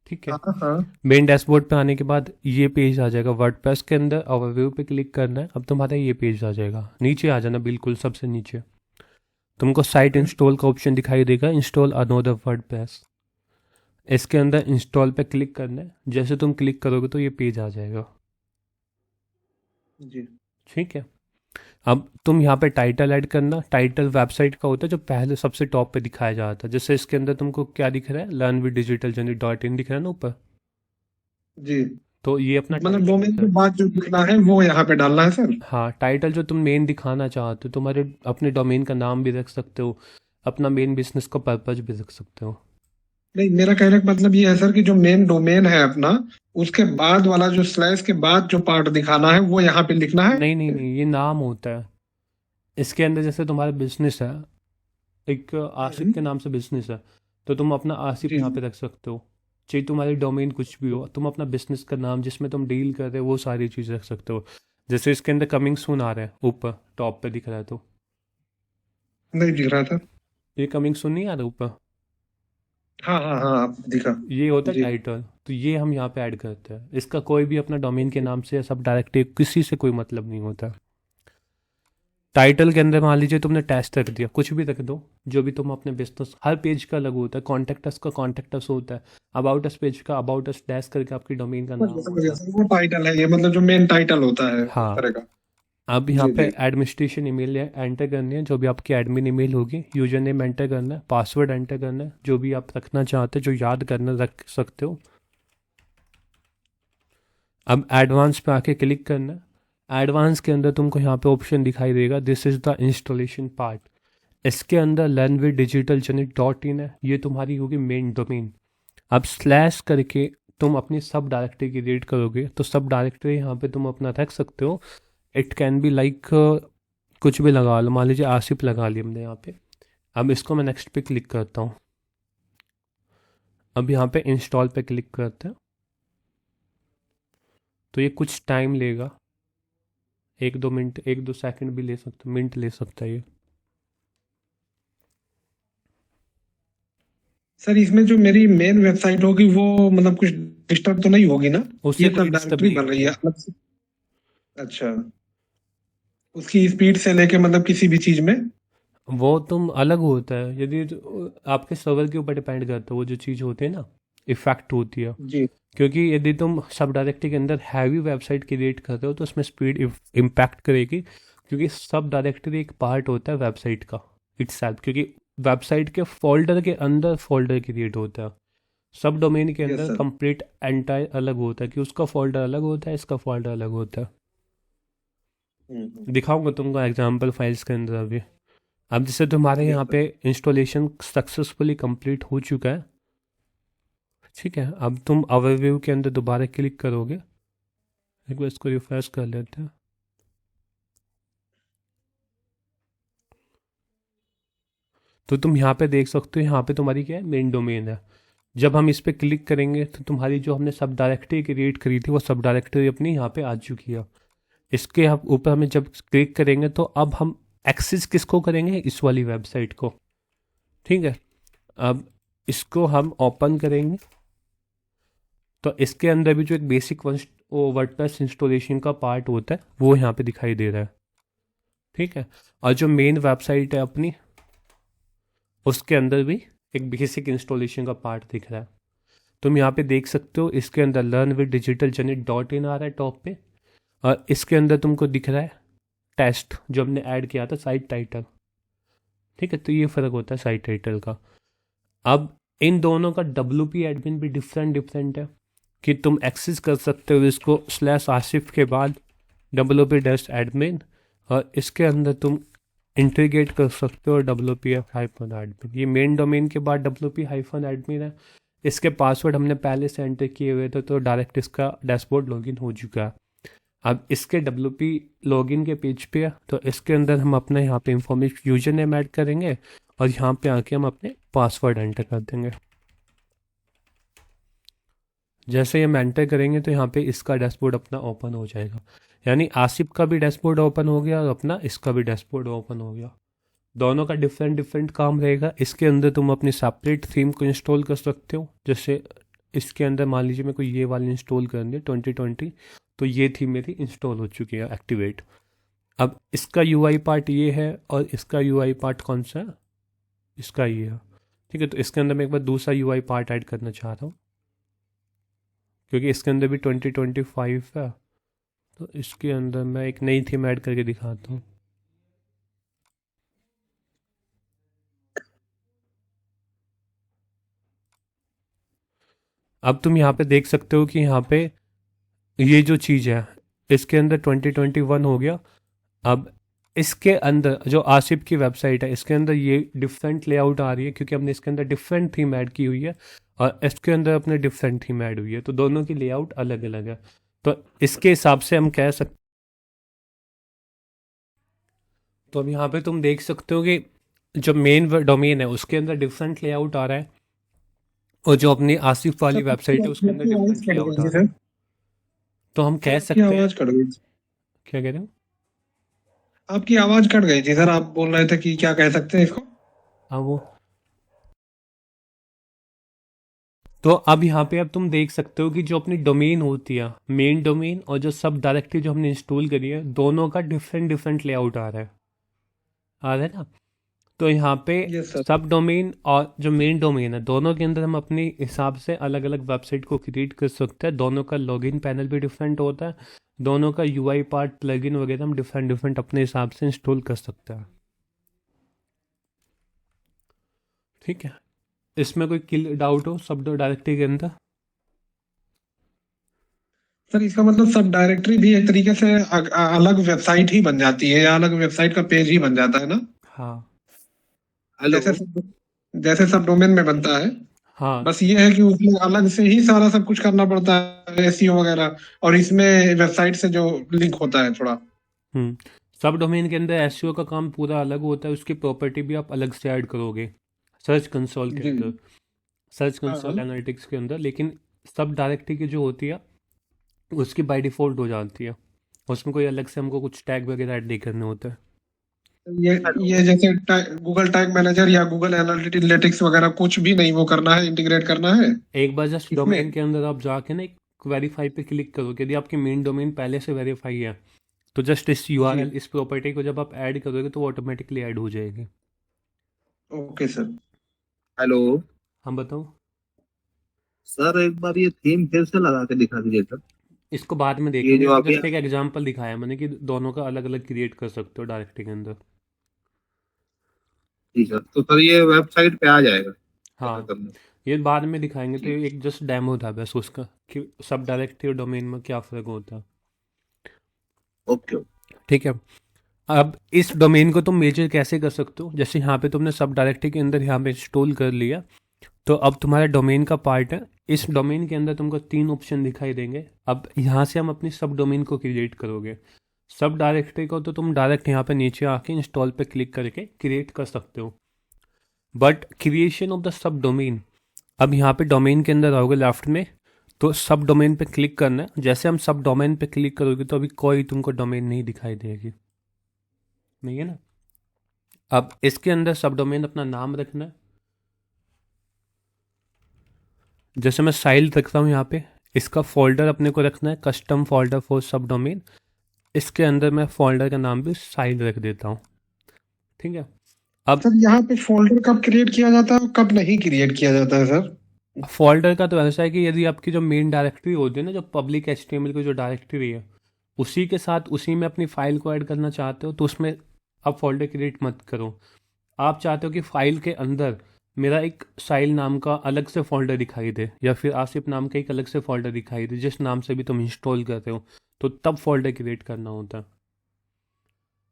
ठीक है। हाँ हाँ मेन डैशबोर्ड पे आने के बाद ये पेज आ जाएगा वर्डप्रेस के अंदर, ओवरव्यू पे क्लिक करना है। अब तुम्हारा ये पेज आ जाएगा, नीचे आ जाना बिल्कुल सबसे नीचे, तुमको साइट इंस्टॉल का ऑप्शन दिखाई देगा, इंस्टॉल अनदर वर्डप्रेस। इसके अंदर इंस्टॉल पे क्लिक करना है। जैसे तुम क्लिक करोगे तो ये पेज आ जाएगा, जी। ठीक है। अब तुम यहाँ पे टाइटल ऐड करना। टाइटल वेबसाइट का होता है जो पहले सबसे टॉप पे दिखाया जाता है। जैसे इसके अंदर तुमको क्या दिख रहा है, learn with digital journey dot इन दिख रहा है ना ऊपर, जी तो ये अपना मतलब टाइटल डोमेन होता के है। बाद जो लिखना है वो यहाँ पे डालना है सर। हाँ, टाइटल जो तुम मेन दिखाना चाहते हो, तुम्हारे अपने डोमेन का नाम भी रख सकते हो, अपना मेन बिजनेस का पर्पज भी रख सकते हो। नहीं, मेरा कहने का मतलब ये है सर कि जो मेन डोमेन है अपना, उसके बाद वाला जो स्लैश के बाद जो पार्ट दिखाना है वो यहाँ पे लिखना है। नहीं नहीं नहीं, ये नाम होता है। इसके अंदर जैसे तुम्हारा बिजनेस है, एक आसिफ के नाम से बिजनेस है, तो तुम अपना आसिफ जी यहाँ पे रख सकते हो। चाहे तुम्हारी डोमेन कुछ भी हो, तुम अपना बिजनेस का नाम जिसमें तुम डील कर रहे हो वो सारी चीज़ रख सकते हो। जैसे इसके अंदर कमिंग सून आ रहा है, ऊपर टॉप पे दिख रहा है, तो नहीं दिख रहा था। ये कमिंग सून नहीं आ रहा ऊपर, हाँ हाँ हाँ आप दिखा। ये होता है जी टाइटल। तो ये हम यहाँ पे ऐड करते हैं। इसका कोई भी अपना डोमेन के नाम से या सब डायरेक्टली किसी से कोई मतलब नहीं होता। टाइटल के अंदर मान लीजिए तुमने टेस्ट रख दिया, कुछ भी रख दो, जो भी तुम अपने बिजनेस, हर पेज का अलग होता है। कॉन्टैक्ट अस का कॉन्टैक्ट अस होता है, अबाउट अस पेज का अबाउट अस डैश करके आपकी डोमेन का नाम समझ गया होता है। सर, वो टाइटल है ये, मतलब जो मेन टाइटल होता है उस हाँ, तरह का। अब यहाँ जी पे जी एडमिनिस्ट्रेशन ईमेल एंटर करनी है, जो भी आपकी एडमिन ईमेल होगी। यूजर नेम एंटर करना है, पासवर्ड एंटर करना है, जो भी आप रखना चाहते हो, जो याद करना रख सकते हो। अब एडवांस पे आके क्लिक करना है। एडवांस के अंदर तुमको यहाँ पे ऑप्शन दिखाई देगा, this is the installation part. इसके अंदर learn with digital journey dot इन है, ये तुम्हारी होगी मेन डोमेन। अब स्लैश करके तुम अपनी सब डायरेक्टरी की रीड करोगे तो सब डायरेक्टरी यहाँ पे तुम अपना रख सकते हो। इट कैन बी लाइक कुछ भी लगा लो, मान लीजिए आसिफ लगा लिया हमने यहाँ पे। अब इसको मैं नेक्स्ट पे क्लिक करता हूँ। अब यहाँ पे इंस्टॉल पे क्लिक करते हैं, तो ये कुछ टाइम लेगा, 1-2 मिनट, 1-2 सेकंड भी ले सकता, मिनट ले सकता है ये। सर इसमें जो मेरी मेन वेबसाइट होगी वो मतलब कुछ डिस्टर्ब तो नहीं होगी ना, उससे ये कोई सब डिस्टर्ब डायरेक्टरी नहीं बन रही है होगा, अलग से। अच्छा, उसकी स्पीड से लेके मतलब किसी भी चीज में। वो तुम अलग होता है, यदि आपके सर्वर के ऊपर डिपेंड करता है वो जो चीज़ होती है ना, इफेक्ट होती है। जी। क्योंकि यदि तुम सब डायरेक्टरी के अंदर हैवी वेबसाइट क्रिएट कर रहे हो तो उसमें स्पीड इम्पैक्ट करेगी, क्योंकि सब डायरेक्टरी एक पार्ट होता है वेबसाइट का इटसेल्फ, क्योंकि वेबसाइट के फोल्डर के अंदर फोल्डर क्रिएट होता है। सब डोमेन के यस अंदर सर। कंप्लीट एंटायर अलग होता है, कि उसका फोल्डर अलग होता है, इसका फोल्डर अलग होता है। दिखाऊंगा तुमको एग्जाम्पल फाइल्स के अंदर अभी। अब जैसे तुम्हारे यस यहाँ सर। पे इंस्टॉलेशन सक्सेसफुली कंप्लीट हो चुका है, ठीक है। अब तुम ओवरव्यू के अंदर दोबारा क्लिक करोगे, एक बार इसको रिफ्रेश कर लेते हैं। तो तुम यहाँ पे देख सकते हो, यहाँ पे तुम्हारी क्या है, मेन डोमेन है। जब हम इस पे क्लिक करेंगे तो तुम्हारी जो हमने सब डायरेक्टरी क्रिएट करी थी वो सब डायरेक्टरी अपनी यहाँ पे आ चुकी है। इसके हम ऊपर हमें जब क्लिक करेंगे तो अब हम एक्सेस किसको करेंगे, इस वाली वेबसाइट को, ठीक है। अब इसको हम ओपन करेंगे तो इसके अंदर भी जो एक बेसिक वर्डप्रेस इंस्टॉलेशन का पार्ट होता है वो यहाँ पे दिखाई दे रहा है, ठीक है। और जो मेन वेबसाइट है अपनी, उसके अंदर भी एक बेसिक इंस्टॉलेशन का पार्ट दिख रहा है। तुम यहाँ पे देख सकते हो, इसके अंदर learn with digital journey .in आ रहा है टॉप पे, और इसके अंदर तुमको दिख रहा है टेस्ट जो हमने ऐड किया था, साइट टाइटल, ठीक है। तो ये फ़र्क होता है साइट टाइटल का। अब इन दोनों का WP एडमिन भी डिफरेंट डिफरेंट है, कि तुम एक्सेस कर सकते हो इसको /आसिफ के बाद WP-admin, और इसके अंदर तुम इंटीग्रेट कर सकते हो WP-admin। ये मेन डोमेन के बाद WP-admin है। इसके पासवर्ड हमने पहले से एंटर किए हुए थे, तो डायरेक्ट इसका डैशबोर्ड लॉगिन हो चुका है। अब इसके WP लॉगिन के पेज पे है, तो इसके अंदर हम अपना यहाँ पे इंफॉर्मेशन यूजर नेम ऐड करेंगे, और यहाँ पे आके हम अपने पासवर्ड एंटर कर देंगे। जैसे ही हम एंटर करेंगे तो यहाँ पे इसका डैशबोर्ड अपना ओपन हो जाएगा, यानी आसिफ का भी डैशबोर्ड ओपन हो गया और अपना इसका भी डैशबोर्ड ओपन हो गया। दोनों का डिफरेंट डिफरेंट काम रहेगा। इसके अंदर तुम अपनी सेपरेट थीम को इंस्टॉल कर सकते हो। जैसे इसके अंदर मान लीजिए मेरे को ये वाली इंस्टॉल करनी है 2020, तो ये थीम मेरी इंस्टॉल हो चुकी है, एक्टिवेट। अब इसका UI पार्ट ये है, और इसका UI पार्ट कौन सा है, इसका ये है, ठीक है। तो इसके अंदर मैं एक बार दूसरा UI पार्ट ऐड करना चाह रहा हूँ, क्योंकि इसके अंदर भी 2025 है। तो इसके अंदर मैं एक नई थीम ऐड करके दिखाता हूँ। अब तुम यहाँ पे देख सकते हो कि यहाँ पे ये जो चीज़ है, इसके अंदर 2021 हो गया। अब इसके अंदर जो आसिफ की वेबसाइट है, इसके अंदर ये डिफरेंट लेआउट आ रही है, क्योंकि हमने इसके अंदर डिफरेंट थीम ऐड की हुई है, और इसके अंदर अपने डिफरेंट थीम ऐड हुई है, तो दोनों की लेआउट अलग अलग है। तो इसके हिसाब से हम कह सकते, तो अब यहाँ पे तुम देख सकते हो कि जो मेन डोमेन है उसके अंदर डिफरेंट लेआउट आ रहा है, और जो अपनी आसिफ वाली सर वेबसाइट है उसके अंदर आपकी आवाज डिफरेंट कट लेआउट गई आ थी रहा है। सर। तो हम सर कह आपकी सकते हैं, आवाज कट गई थी। क्या कह रहे हो। आपकी आवाज कट गई थी सर, आप बोल रहे थे कि क्या कह सकते हैं इसको। हाँ वो, तो अब यहाँ पे अब तुम देख सकते हो कि जो अपनी डोमेन होती है, मेन डोमेन, और जो सब डायरेक्टरी जो हमने इंस्टॉल करी है, दोनों का डिफरेंट डिफरेंट लेआउट आ रहा है ना। तो यहाँ पे यस सर। सब डोमेन और जो मेन डोमेन है, दोनों के अंदर हम अपने हिसाब से अलग अलग वेबसाइट को क्रिएट कर सकते हैं। दोनों का लॉगिन पैनल भी डिफरेंट होता है, दोनों का UI पार्ट, प्लगइन वगैरह हम डिफरेंट डिफरेंट अपने हिसाब से इंस्टॉल कर सकते हैं, ठीक है। इसमें कोई किल डाउट हो सब डायरेक्टरी के अंदर। सर इसका मतलब सब डायरेक्टरी भी एक तरीके से अलग वेबसाइट ही बन जाती है, या अलग वेबसाइट का पेज ही बन जाता है ना। हाँ हेलो। जैसे सब डोमेन में बनता है, हाँ। बस ये है कि उसमें अलग से ही सारा सब कुछ करना पड़ता है, SEO वगैरह, और इसमें वेबसाइट से जो लिंक होता है थोड़ा। सब डोमेन के अंदर SEO का काम पूरा अलग होता है, उसकी प्रॉपर्टी भी आप अलग से ऐड करोगे सर्च कंसोल के जी। अंदर, सर्च हाँ कंसोल हाँ। एनालिटिक्स के अंदर। लेकिन सब डायरेक्टरी की जो होती है उसकी बाय डिफ़ॉल्ट हो जाती है, उसमें कोई अलग से हमको कुछ टैग वगैरह ऐड नहीं करने होते हैं। ये ये जैसे गूगल टैग मैनेजर या गूगल एनालिटिक्स वगैरह कुछ भी नहीं वो करना है, इंटीग्रेट करना है एक बार जस्ट इसमें। डोमेन के अंदर आप जाके ना एक वेरीफाई पे क्लिक करो, यदि आपकी मेन डोमेन पहले से वेरीफाई है तो जस्ट इस URL इस प्रॉपर्टी को जब आप ऐड करोगे तो वो ऑटोमेटिकली ऐड हो जाएगी। Okay sir. हेलो हाँ बताओ। सर, एक बार ये थीम फिर से लगा के दिखा दीजिए सर। इसको बाद में ये देखेंगे, जो अभी जस्ट एक एग्जांपल दिखाया मैंने कि दोनों का अलग अलग क्रिएट कर सकते हो डायरेक्टरी के अंदर। ठीक है, तो सर ये वेबसाइट पे आ जाएगा ऐसा हाँ करना। ये बाद में दिखाएंगे, तो ठीक। एक जस्ट डेमो था बस उसका कि सब डायरेक्टरी और डोमेन में क्या फ़र्क होता है। Okay okay. ठीक है। अब इस डोमेन को तुम मेजर कैसे कर सकते हो, जैसे यहाँ पे तुमने सब डायरेक्टरी के अंदर यहाँ पे इंस्टॉल कर लिया, तो अब तुम्हारा डोमेन का पार्ट है। इस डोमेन के अंदर तुमको 3 ऑप्शन दिखाई देंगे। अब यहाँ से हम अपनी सब डोमेन को क्रिएट करोगे। सब डायरेक्टरी को तो तुम डायरेक्ट यहाँ पे नीचे आके इंस्टॉल पे क्लिक करके क्रिएट कर सकते हो, but creation of the sub domain, अब यहाँ पे डोमेन के अंदर आओगे लेफ्ट में, तो सब डोमेन पे क्लिक करना है। जैसे हम सब डोमेन पे क्लिक करोगे तो अभी कोई तुमको डोमेन नहीं दिखाई देगी, नहीं है ना। अब इसके अंदर सब डोमेन अपना नाम रखना है। जैसे मैं साइल रखता हूँ यहाँ पे, इसका फोल्डर अपने को रखना है कस्टम फोल्डर फॉर सब डोमेन। इसके अंदर मैं फोल्डर का नाम भी साइल रख देता हूँ। ठीक है। अब सर यहाँ पे फोल्डर कब क्रिएट किया जाता है और कब नहीं क्रिएट किया जाता है सर? फोल्डर का तो ऐसा है कि यदि आपकी जो मेन डायरेक्टरी होती है ना, जो पब्लिक HTML की जो डायरेक्टरी है, उसी के साथ उसी में अपनी फाइल को ऐड करना चाहते हो तो उसमें आप फोल्डर क्रिएट मत करो। आप चाहते हो कि फाइल के अंदर मेरा एक साइल नाम का अलग से फोल्डर दिखाई दे, या फिर आसिफ नाम का एक अलग से फोल्डर दिखाई दे जिस नाम से भी तुम इंस्टॉल करते हो, तो तब फोल्डर क्रिएट करना होता है।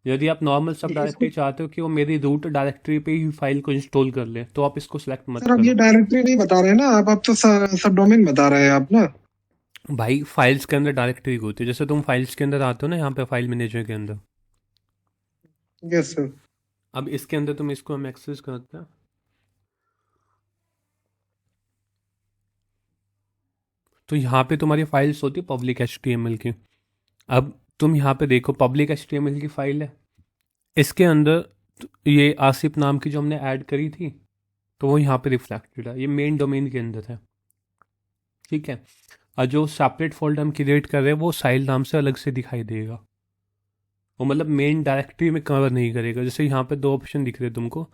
यदि आप नॉर्मल सब इसको डायरेक्टरी चाहते हो कि वो मेरी रूट डायरेक्टरी पे ही फाइल को इंस्टॉल कर ले, तो आप इसको सेलेक्ट मत सर अब ये करो। डायरेक्टरी नहीं बता रहे हैं ना आप, अब तो सब डोमेन बता रहे हैं आप ना। भाई फाइल्स के अंदर डायरेक्टरी होती है, जैसे तुम फाइल्स के अंदर आते हो ना यहाँ पे फाइल मैनेजर के अंदर, यस सर। अब इसके अंदर तुम इसको हम एक्सेस करते हैं। तो यहाँ पे तुम्हारी फाइल्स होती है पब्लिक HTML की। अब तुम यहाँ पे देखो पब्लिक HTML की फाइल है, इसके अंदर ये आसिफ नाम की जो हमने ऐड करी थी, तो वो यहाँ पे रिफ्लेक्टेड है, ये मेन डोमेन के अंदर है। ठीक है। और जो सेपरेट फोल्डर हम क्रिएट कर रहे हैं वो साइल नाम से अलग से दिखाई देगा, वो मतलब मेन डायरेक्टरी में कवर नहीं करेगा। जैसे यहाँ पे 2 ऑप्शन दिख रहे हैं तुमको,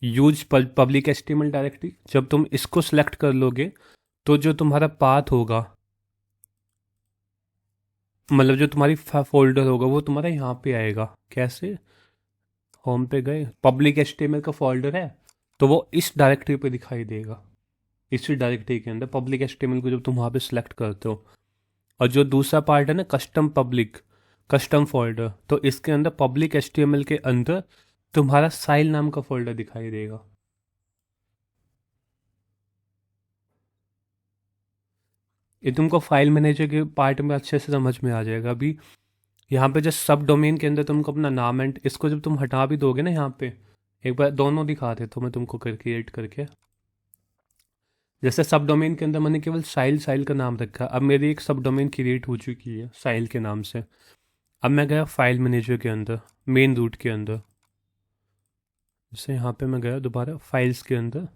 यूज पब्लिक HTML डायरेक्टरी, जब तुम इसको सेलेक्ट कर लोगे तो जो तुम्हारा पाथ होगा, मतलब जो तुम्हारी फोल्डर होगा वो तुम्हारा यहाँ पे आएगा। कैसे, होम पे गए, पब्लिक HTML का फोल्डर है तो वो इस डायरेक्टरी पे दिखाई देगा, इसी डायरेक्टरी के अंदर पब्लिक HTML को जब तुम वहाँ पे सेलेक्ट करते हो। और जो दूसरा पार्ट है ना कस्टम फोल्डर, तो इसके अंदर पब्लिक HTML के अंदर तुम्हारा साइल नाम का फोल्डर दिखाई देगा। ये तुमको फाइल मैनेजर के पार्ट में अच्छे से समझ में आ जाएगा। अभी यहाँ पे जस्ट सब डोमेन के अंदर तुमको अपना नाम एंड इसको जब तुम हटा भी दोगे ना, यहाँ पे एक बार दोनों दिखा देता हूँ मैं तुमको कर क्रिएट करके। जैसे सब डोमेन के अंदर मैंने केवल साइल का नाम रखा, अब मेरी एक सब डोमेन क्रिएट हो चुकी है साइल के नाम से। अब मैं गया फाइल मैनेजर के अंदर, मेन रूट के अंदर, जैसे यहाँ पे मैं गया दोबारा फाइल्स के अंदर,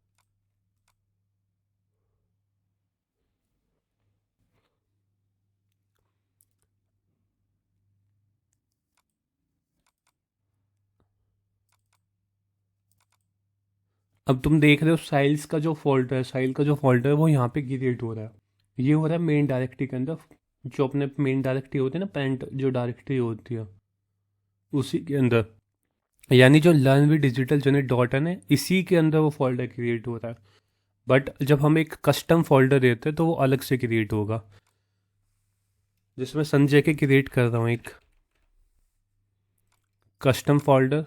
अब तुम देख रहे हो साइल्स का जो फोल्डर है, साइल का जो फोल्डर है वो यहाँ पे क्रिएट हो रहा है। ये हो रहा है मेन डायरेक्टरी के अंदर, जो अपने मेन डायरेक्टरी होती है ना, पेरेंट जो डायरेक्टरी होती है उसी के अंदर, यानी जो learn with digital journey dot है, इसी के अंदर वो फोल्डर क्रिएट हो रहा है। बट जब हम एक कस्टम फोल्डर देते हैं तो वो अलग से क्रिएट होगा। जिसमें संजय के क्रिएट कर रहा हूँ एक कस्टम फोल्डर,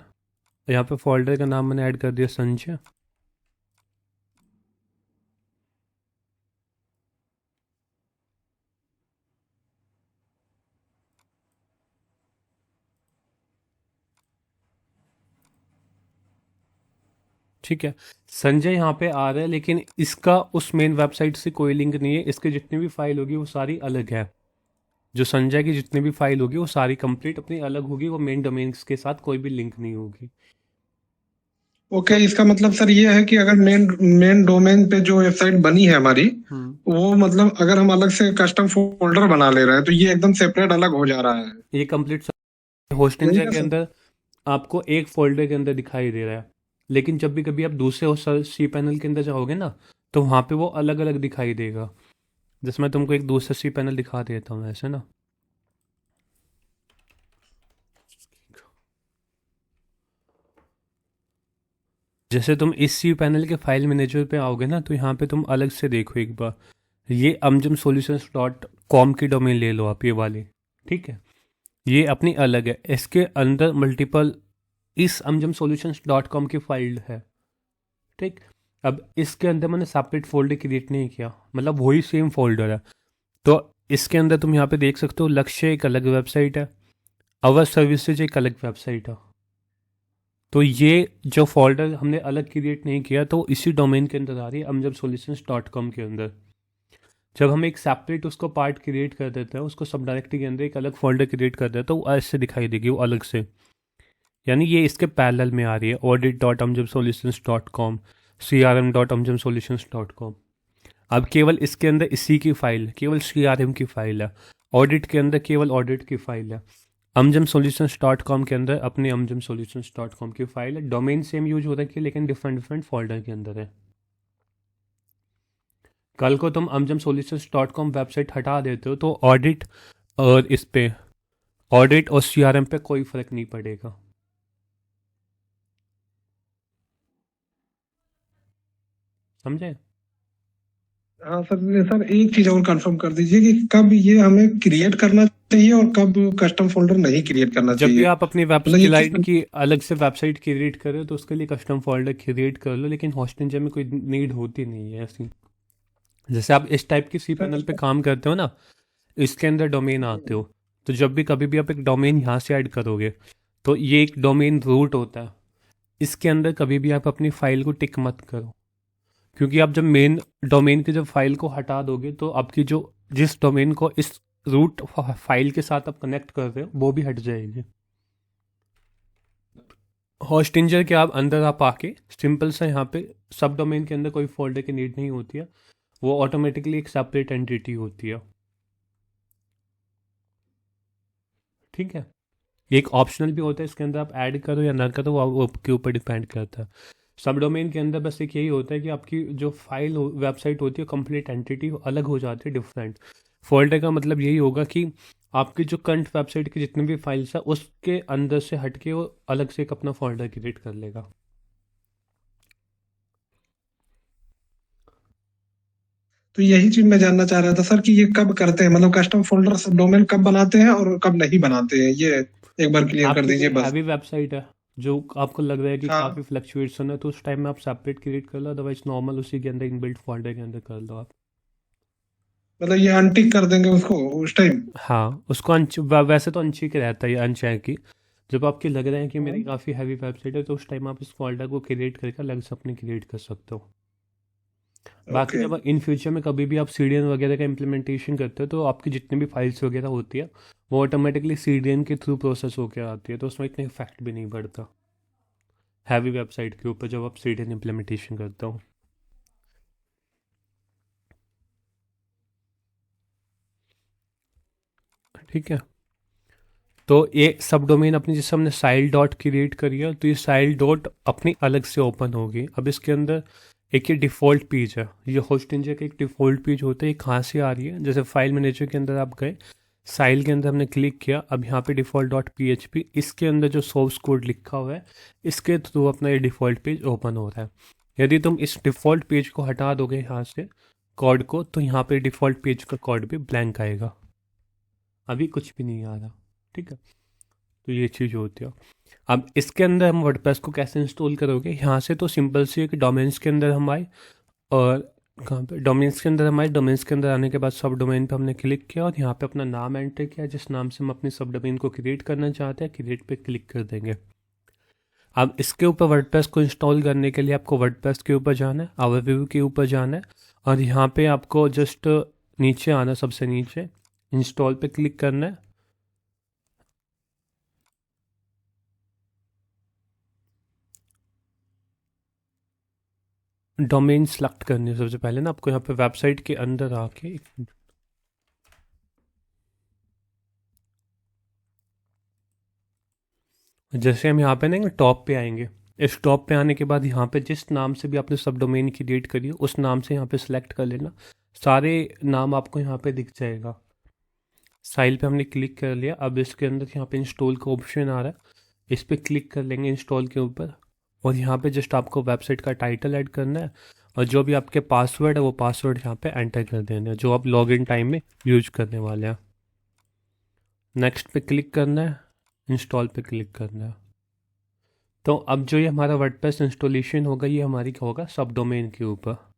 यहाँ पे फोल्डर का नाम मैंने ऐड कर दिया संजय। ठीक है, संजय यहाँ पे आ रहा है, लेकिन इसका उस मेन वेबसाइट से कोई लिंक नहीं है। इसके जितनी भी फाइल होगी वो सारी अलग है। जो संजय की जितनी भी फाइल होगी वो सारी कंप्लीट अपनी अलग होगी, वो मेन डोमेन्स के साथ कोई भी लिंक नहीं होगी। ओके, इसका मतलब सर ये है कि अगर मेन डोमेन पे जो वेबसाइट बनी है हमारी, वो मतलब अगर हम अलग से कस्टम फोल्डर बना ले रहे हैं तो ये एकदम सेपरेट अलग हो जा रहा है। ये कंप्लीट होस्ट इंडिया यही के ना सर। अंदर आपको एक फोल्डर के अंदर दिखाई दे रहा है, लेकिन जब भी कभी आप दूसरे सी पैनल के अंदर जाओगे ना, तो वहाँ पे वो अलग अलग दिखाई देगा। जैसे मैं तुमको एक दूसरा सी पैनल दिखा देता हूँ ऐसे ना। जैसे तुम इस सी पैनल के फाइल मैनेजर पे आओगे ना, तो यहाँ पे तुम अलग से देखो एक बार, ये amjamsolutions.com की डोमेन ले लो आप, ये वाली। ठीक है, ये अपनी अलग है, इसके अंदर मल्टीपल इस amjamsolutions.com की फाइल है। ठीक, अब इसके अंदर मैंने सेपरेट फोल्डर क्रिएट नहीं किया, मतलब वही सेम फोल्डर है। तो इसके अंदर तुम यहाँ पे देख सकते हो, लक्ष्य एक अलग वेबसाइट है, अवर सर्विसेज एक अलग वेबसाइट है। तो ये जो फोल्डर हमने अलग क्रिएट नहीं किया, तो इसी डोमेन के अंदर आ रही है amjamsolutions.com के अंदर। जब हम एक सेपरेट उसको पार्ट क्रिएट कर देते हैं, उसको सब डायरेक्टरी के अंदर एक अलग फोल्डर क्रिएट कर देते हैं, तो वो ऐसे दिखाई देगी वो अलग से। यानी ये इसके पैरेलल में आ रही है, audit.amjamsolutions.com, crm.amjamsolutions.com। अब केवल इसके अंदर इसी की फाइल, केवल CRM की फाइल है, ऑडिट के अंदर केवल ऑडिट की फाइल है, amjamsolutions.com के अंदर अपने amjamsolutions.com की फाइल है। डोमेन सेम यूज हो रखी है, लेकिन डिफरेंट डिफरेंट फोल्डर के अंदर है। कल को तुम amjamsolutions.com वेबसाइट हटा देते हो, तो ऑडिट और इस पे ऑडिट और CRM पे कोई फर्क नहीं पड़ेगा। समझे? हाँ सर, सर एक चीज और कंफर्म कर दीजिए कि कब ये हमें क्रिएट करना चाहिए और कब कस्टम फोल्डर नहीं क्रिएट करना जब भी चाहिए। आप अपनी मतलब ये वेबसाइट किस की अलग से वेबसाइट क्रिएट करो, तो उसके लिए कस्टम फोल्डर क्रिएट कर लो, लेकिन होस्ट इंजन में कोई नीड होती नहीं है ऐसी। जैसे आप इस टाइप की सी पैनल पे काम करते हो ना, इसके अंदर डोमेन आते हो, तो जब भी कभी भी आप एक डोमेन यहाँ से ऐड करोगे, तो ये एक डोमेन रूट होता है। इसके अंदर कभी भी आप अपनी फाइल को टिक मत करो, क्योंकि आप जब मेन डोमेन की जब फाइल को हटा दोगे, तो आपकी जो जिस डोमेन को इस रूट फाइल के साथ आप कनेक्ट कर रहे हो, वो भी हट जाएगी। होस्टिंजर के आप अंदर आप आके सिंपल सा यहाँ पे सब डोमेन के अंदर कोई फोल्डर की नीड नहीं होती है, वो ऑटोमेटिकली एक सेपरेट एंटिटी होती है। ठीक है, ये एक ऑप्शनल भी होता है, इसके अंदर आप ऐड करो या ना करो, वो आपके ऊपर डिपेंड करता है। सब डोमेन के अंदर बस एक यही होता है कि आपकी जो फाइल वेबसाइट होती है, कंप्लीट एंटिटी अलग हो जाती है, डिफरेंट। फोल्डर का मतलब यही होगा कि आपकी जो करंट वेबसाइट की जितनी भी फाइल्स है, उसके अंदर से हटके वो अलग से एक अपना फोल्डर क्रिएट कर लेगा। तो यही चीज मैं जानना चाह रहा था सर कि ये कब करते हैं, मतलब कस्टम फोल्डर सब डोमेन कब बनाते हैं और कब नहीं बनाते हैं, ये एक बार क्लियर कर आपकी दीजिए कोई बस। हैवी वेबसाइट है जो आपको लग रहा है कि हाँ, काफ़ी फ्लक्चुएशन है, तो उस टाइम में आप सेपरेट क्रिएट कर लो, अदरवाइज नॉर्मल उसी के अंदर इनबिल्ट फोल्डर के अंदर कर लो आप। मतलब ये अनटिक कर देंगे उसको उस टाइम। हाँ, उसको वैसे तो अनचेक रहता है, अनचेक की। जब आपकी लग रहा है कि मेरी काफ़ी हैवी वेबसाइट है, तो उस टाइम आप इस फोल्डर को क्रिएट करके अलग से अपने क्रिएट कर सकते हो। बाकी ओके। जब इन फ्यूचर में कभी भी आप CDN वगैरह का इम्प्लीमेंटेशन करते हो, तो आपकी जितनी भी फाइल्स वगैरह होती है, वो ऑटोमेटिकली CDN के थ्रू प्रोसेस होकर आती है, तो उसमें इतना इफेक्ट भी नहीं पड़ता हैवी वेबसाइट के ऊपर जब आप CDN इम्प्लीमेंटेशन करते हो। ठीक है, तो ये सब डोमेन अपनी जैसे हमने साइल डॉट क्रिएट करी है, तो ये साइल डॉट अपनी अलग से ओपन होगी। अब इसके अंदर एक ये डिफ़ॉल्ट पेज है, ये होस्ट इंजन का एक डिफ़ॉल्ट पेज होता है, ये कहाँ से आ रही है? जैसे फाइल मैनेजर के अंदर आप गए, साइल के अंदर हमने क्लिक किया, अब यहाँ पे डिफ़ॉल्ट डॉट PHP, इसके अंदर जो सोर्स कोड लिखा हुआ है, इसके थ्रू अपना ये डिफ़ॉल्ट पेज ओपन हो रहा है। यदि तुम इस डिफ़ॉल्ट पेज को हटा दोगे यहाँ से कोड को, तो यहाँ पे डिफ़ॉल्ट पेज का कोड भी ब्लैंक आएगा, अभी कुछ भी नहीं आ रहा। ठीक है, तो ये चीज़ होती है। अब इसके अंदर हम वर्डप्रेस को कैसे इंस्टॉल करोगे? यहाँ से तो सिंपल सी है कि डोमेन्स के अंदर हम आए, और कहाँ पे डोमेन्स के अंदर हम आए, डोमेन्स के अंदर आने के बाद सब डोमेन पे हमने क्लिक किया, और यहाँ पे अपना नाम एंटर किया, जिस नाम से हम अपनी सब डोमेन को क्रिएट करना चाहते हैं, क्रिएट पे क्लिक कर देंगे। अब इसके ऊपर वर्डप्रेस को इंस्टॉल करने के लिए आपको वर्डप्रेस के ऊपर जाना है, ओवरव्यू के ऊपर जाना है, और यहाँ पे आपको जस्ट नीचे आना, सबसे नीचे इंस्टॉल पे क्लिक करना है। डोमेन सेलेक्ट करनी है सबसे पहले ना आपको, यहाँ पे वेबसाइट के अंदर आके जैसे हम यहाँ पे ना टॉप पे आएंगे, इस टॉप पे आने के बाद यहाँ पे जिस नाम से भी आपने सब डोमेन क्रिएट करी है उस नाम से यहाँ पे सिलेक्ट कर लेना, सारे नाम आपको यहाँ पे दिख जाएगा। साइल पे हमने क्लिक कर लिया, अब इसके अंदर यहाँ पे इंस्टॉल का ऑप्शन आ रहा है, इस पर क्लिक कर लेंगे इंस्टॉल के ऊपर, और यहाँ पे जस्ट आपको वेबसाइट का टाइटल ऐड करना है और जो भी आपके पासवर्ड है वो पासवर्ड यहाँ पे एंटर कर देना है जो आप लॉगिन टाइम में यूज करने वाले हैं। नेक्स्ट पे क्लिक करना है, इंस्टॉल पे क्लिक करना है। तो अब जो ये हमारा वर्डप्रेस इंस्टॉलेशन होगा ये हमारी क्या होगा, सब डोमेन के ऊपर।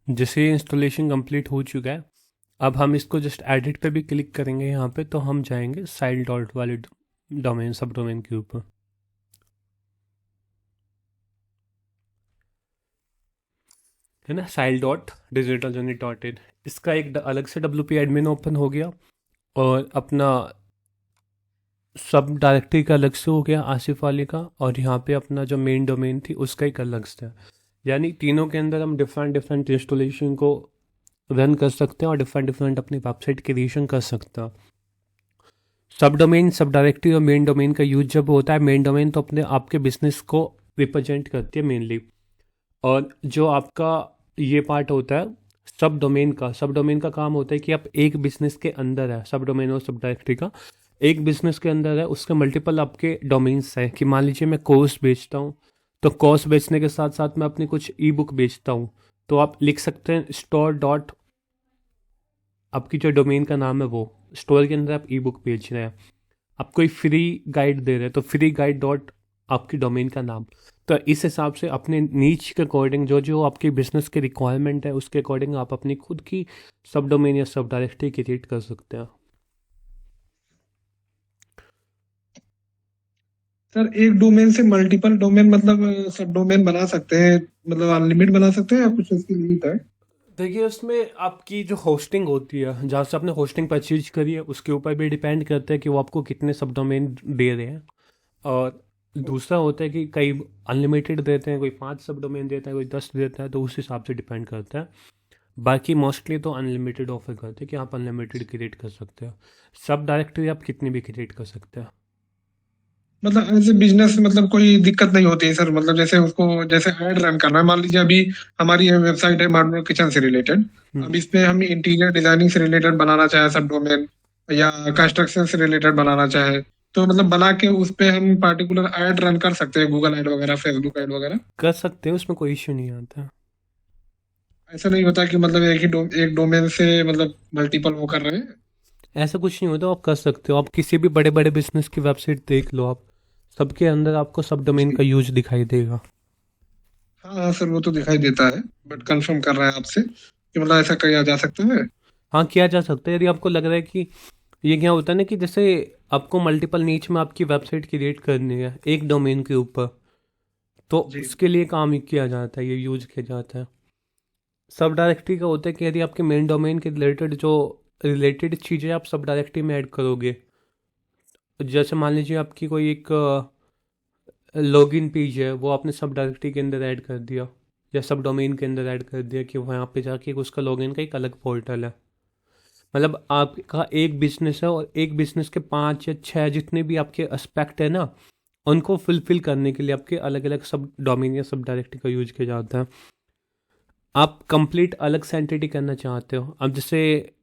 जैसे इंस्टॉलेशन कंप्लीट हो चुका है, अब हम इसको जस्ट एडिट पे भी क्लिक करेंगे यहाँ पे, तो हम जाएंगे साइल डॉट वाले डोमेन सब डोमेन के ऊपर। है ना, साइल dot digital journey dot in, इसका एक अलग से WP एडमिन ओपन हो गया और अपना सब डायरेक्टरी का अलग से हो गया आसिफ वाले का, और यहाँ पे अपना जो मेन डोमेन थी उसका एक अलग से है। यानी तीनों के अंदर हम डिफरेंट डिफरेंट इंस्टॉलेशन को रन कर सकते हैं और डिफरेंट डिफरेंट अपनी वेबसाइट क्रिएशन कर सकते हैं। सब डोमेन, सब डायरेक्टरी और मेन डोमेन का यूज जब होता है, मेन डोमेन तो अपने आपके बिजनेस को रिप्रेजेंट करती है मेनली, और जो आपका ये पार्ट होता है सब डोमेन का, सब डोमेन का काम होता है कि आप एक बिजनेस के अंदर है, सब डोमेन और सब डायरेक्टरी का एक बिजनेस के अंदर है, उसके मल्टीपल आपके डोमेन्स हैं। कि मान लीजिए मैं कोर्स बेचता हूँ, तो कोर्स बेचने के साथ साथ मैं अपनी कुछ ई बुक बेचता हूँ, तो आप लिख सकते हैं स्टोर डॉट, आपकी जो डोमेन का नाम है वो स्टोर के अंदर आप ई बुक बेच रहे हैं, आप कोई फ्री गाइड दे रहे हैं तो फ्री गाइड डॉट आपकी डोमेन का नाम। तो इस हिसाब से अपने नीच के अकॉर्डिंग जो जो आपके बिजनेस के रिक्वायरमेंट है उसके अकॉर्डिंग आप अपनी खुद की सब डोमेन या सब डायरेक्टरी क्रिएट कर सकते हैं। सर एक डोमेन से मल्टीपल डोमेन मतलब सब डोमेन बना सकते हैं, मतलब अनलिमिट बना सकते हैं या कुछ उसकी लिमिट है? देखिए उसमें आपकी जो होस्टिंग होती है, जहाँ से आपने होस्टिंग परचेज करी है उसके ऊपर भी डिपेंड करता है कि वो आपको कितने सब डोमेन दे रहे हैं। और दूसरा होता है कि कई अनलिमिटेड देते हैं, कोई 5 सब डोमेन देता है, कोई 10 देता है, तो उस हिसाब से डिपेंड करता है। बाकी मोस्टली तो अनलिमिटेड ऑफर करते हैं कि आप अनलिमिटेड क्रिएट कर सकते हो, सब डायरेक्टरी आप कितनी भी क्रिएट कर सकते हो। मतलब एज ए बिजनेस मतलब कोई दिक्कत नहीं होती है सर, मतलब जैसे उसको जैसे ऐड रन करना है, मान लीजिए अभी हमारी वेबसाइट है मॉड्यूलर किचन से रिलेटेड, अब इस पे हम इंटीरियर डिजाइनिंग से रिलेटेड बनाना चाहे सब डोमेन, या कंस्ट्रक्शन से रिलेटेड बनाना चाहे, तो मतलब बना के उस पे हम पार्टिकुलर ऐड रन कर सकते हैं, गूगल ऐड वगैरह, फेसबुक ऐड वगैरह। कर सकते हैं, उसमें कोई इश्यू नहीं आता। ऐसा नहीं होता कि मतलब एक डोमेन से मतलब मल्टीपल वो कर रहे हैं? ऐसा कुछ नहीं होता, आप कर सकते हो। आप किसी भी बड़े बड़े बिजनेस की वेबसाइट देख लो, आप सबके अंदर आपको सब डोमेन का यूज दिखाई देगा। हाँ हाँ सर, वो तो दिखाई देता है, बट कंफर्म कर रहे हैं आपसे कि मतलब ऐसा किया जा सकता है। हाँ, किया जा सकता है यदि आपको लग रहा है कि ये क्या होता है ना कि जैसे आपको मल्टीपल नीच में आपकी वेबसाइट क्रिएट करनी है एक डोमेन के ऊपर, तो जी। उसके लिए काम किया जाता है, ये यूज किया जाता है। सब डायरेक्टरी का होता है कि यदि आपके मेन डोमेन के रिलेटेड जो रिलेटेड चीज़ें आप सब डायरेक्टरी में ऐड करोगे, जैसे मान लीजिए आपकी कोई एक लॉगिन पेज है, वो आपने सब डायरेक्टरी के अंदर ऐड कर दिया या सब डोमेन के अंदर ऐड कर दिया कि वहाँ पे जाके उसका लॉगिन का एक अलग पोर्टल है। मतलब आपका एक बिजनेस है और एक बिजनेस के 5 या 6 जितने भी आपके एस्पेक्ट है ना, उनको फुलफिल करने के लिए आपके अलग अलग सब डोमेन या सब डायरेक्टरी का यूज किया जाता है। आप कंप्लीट अलग से एंटिटी करना चाहते हो, अब जैसे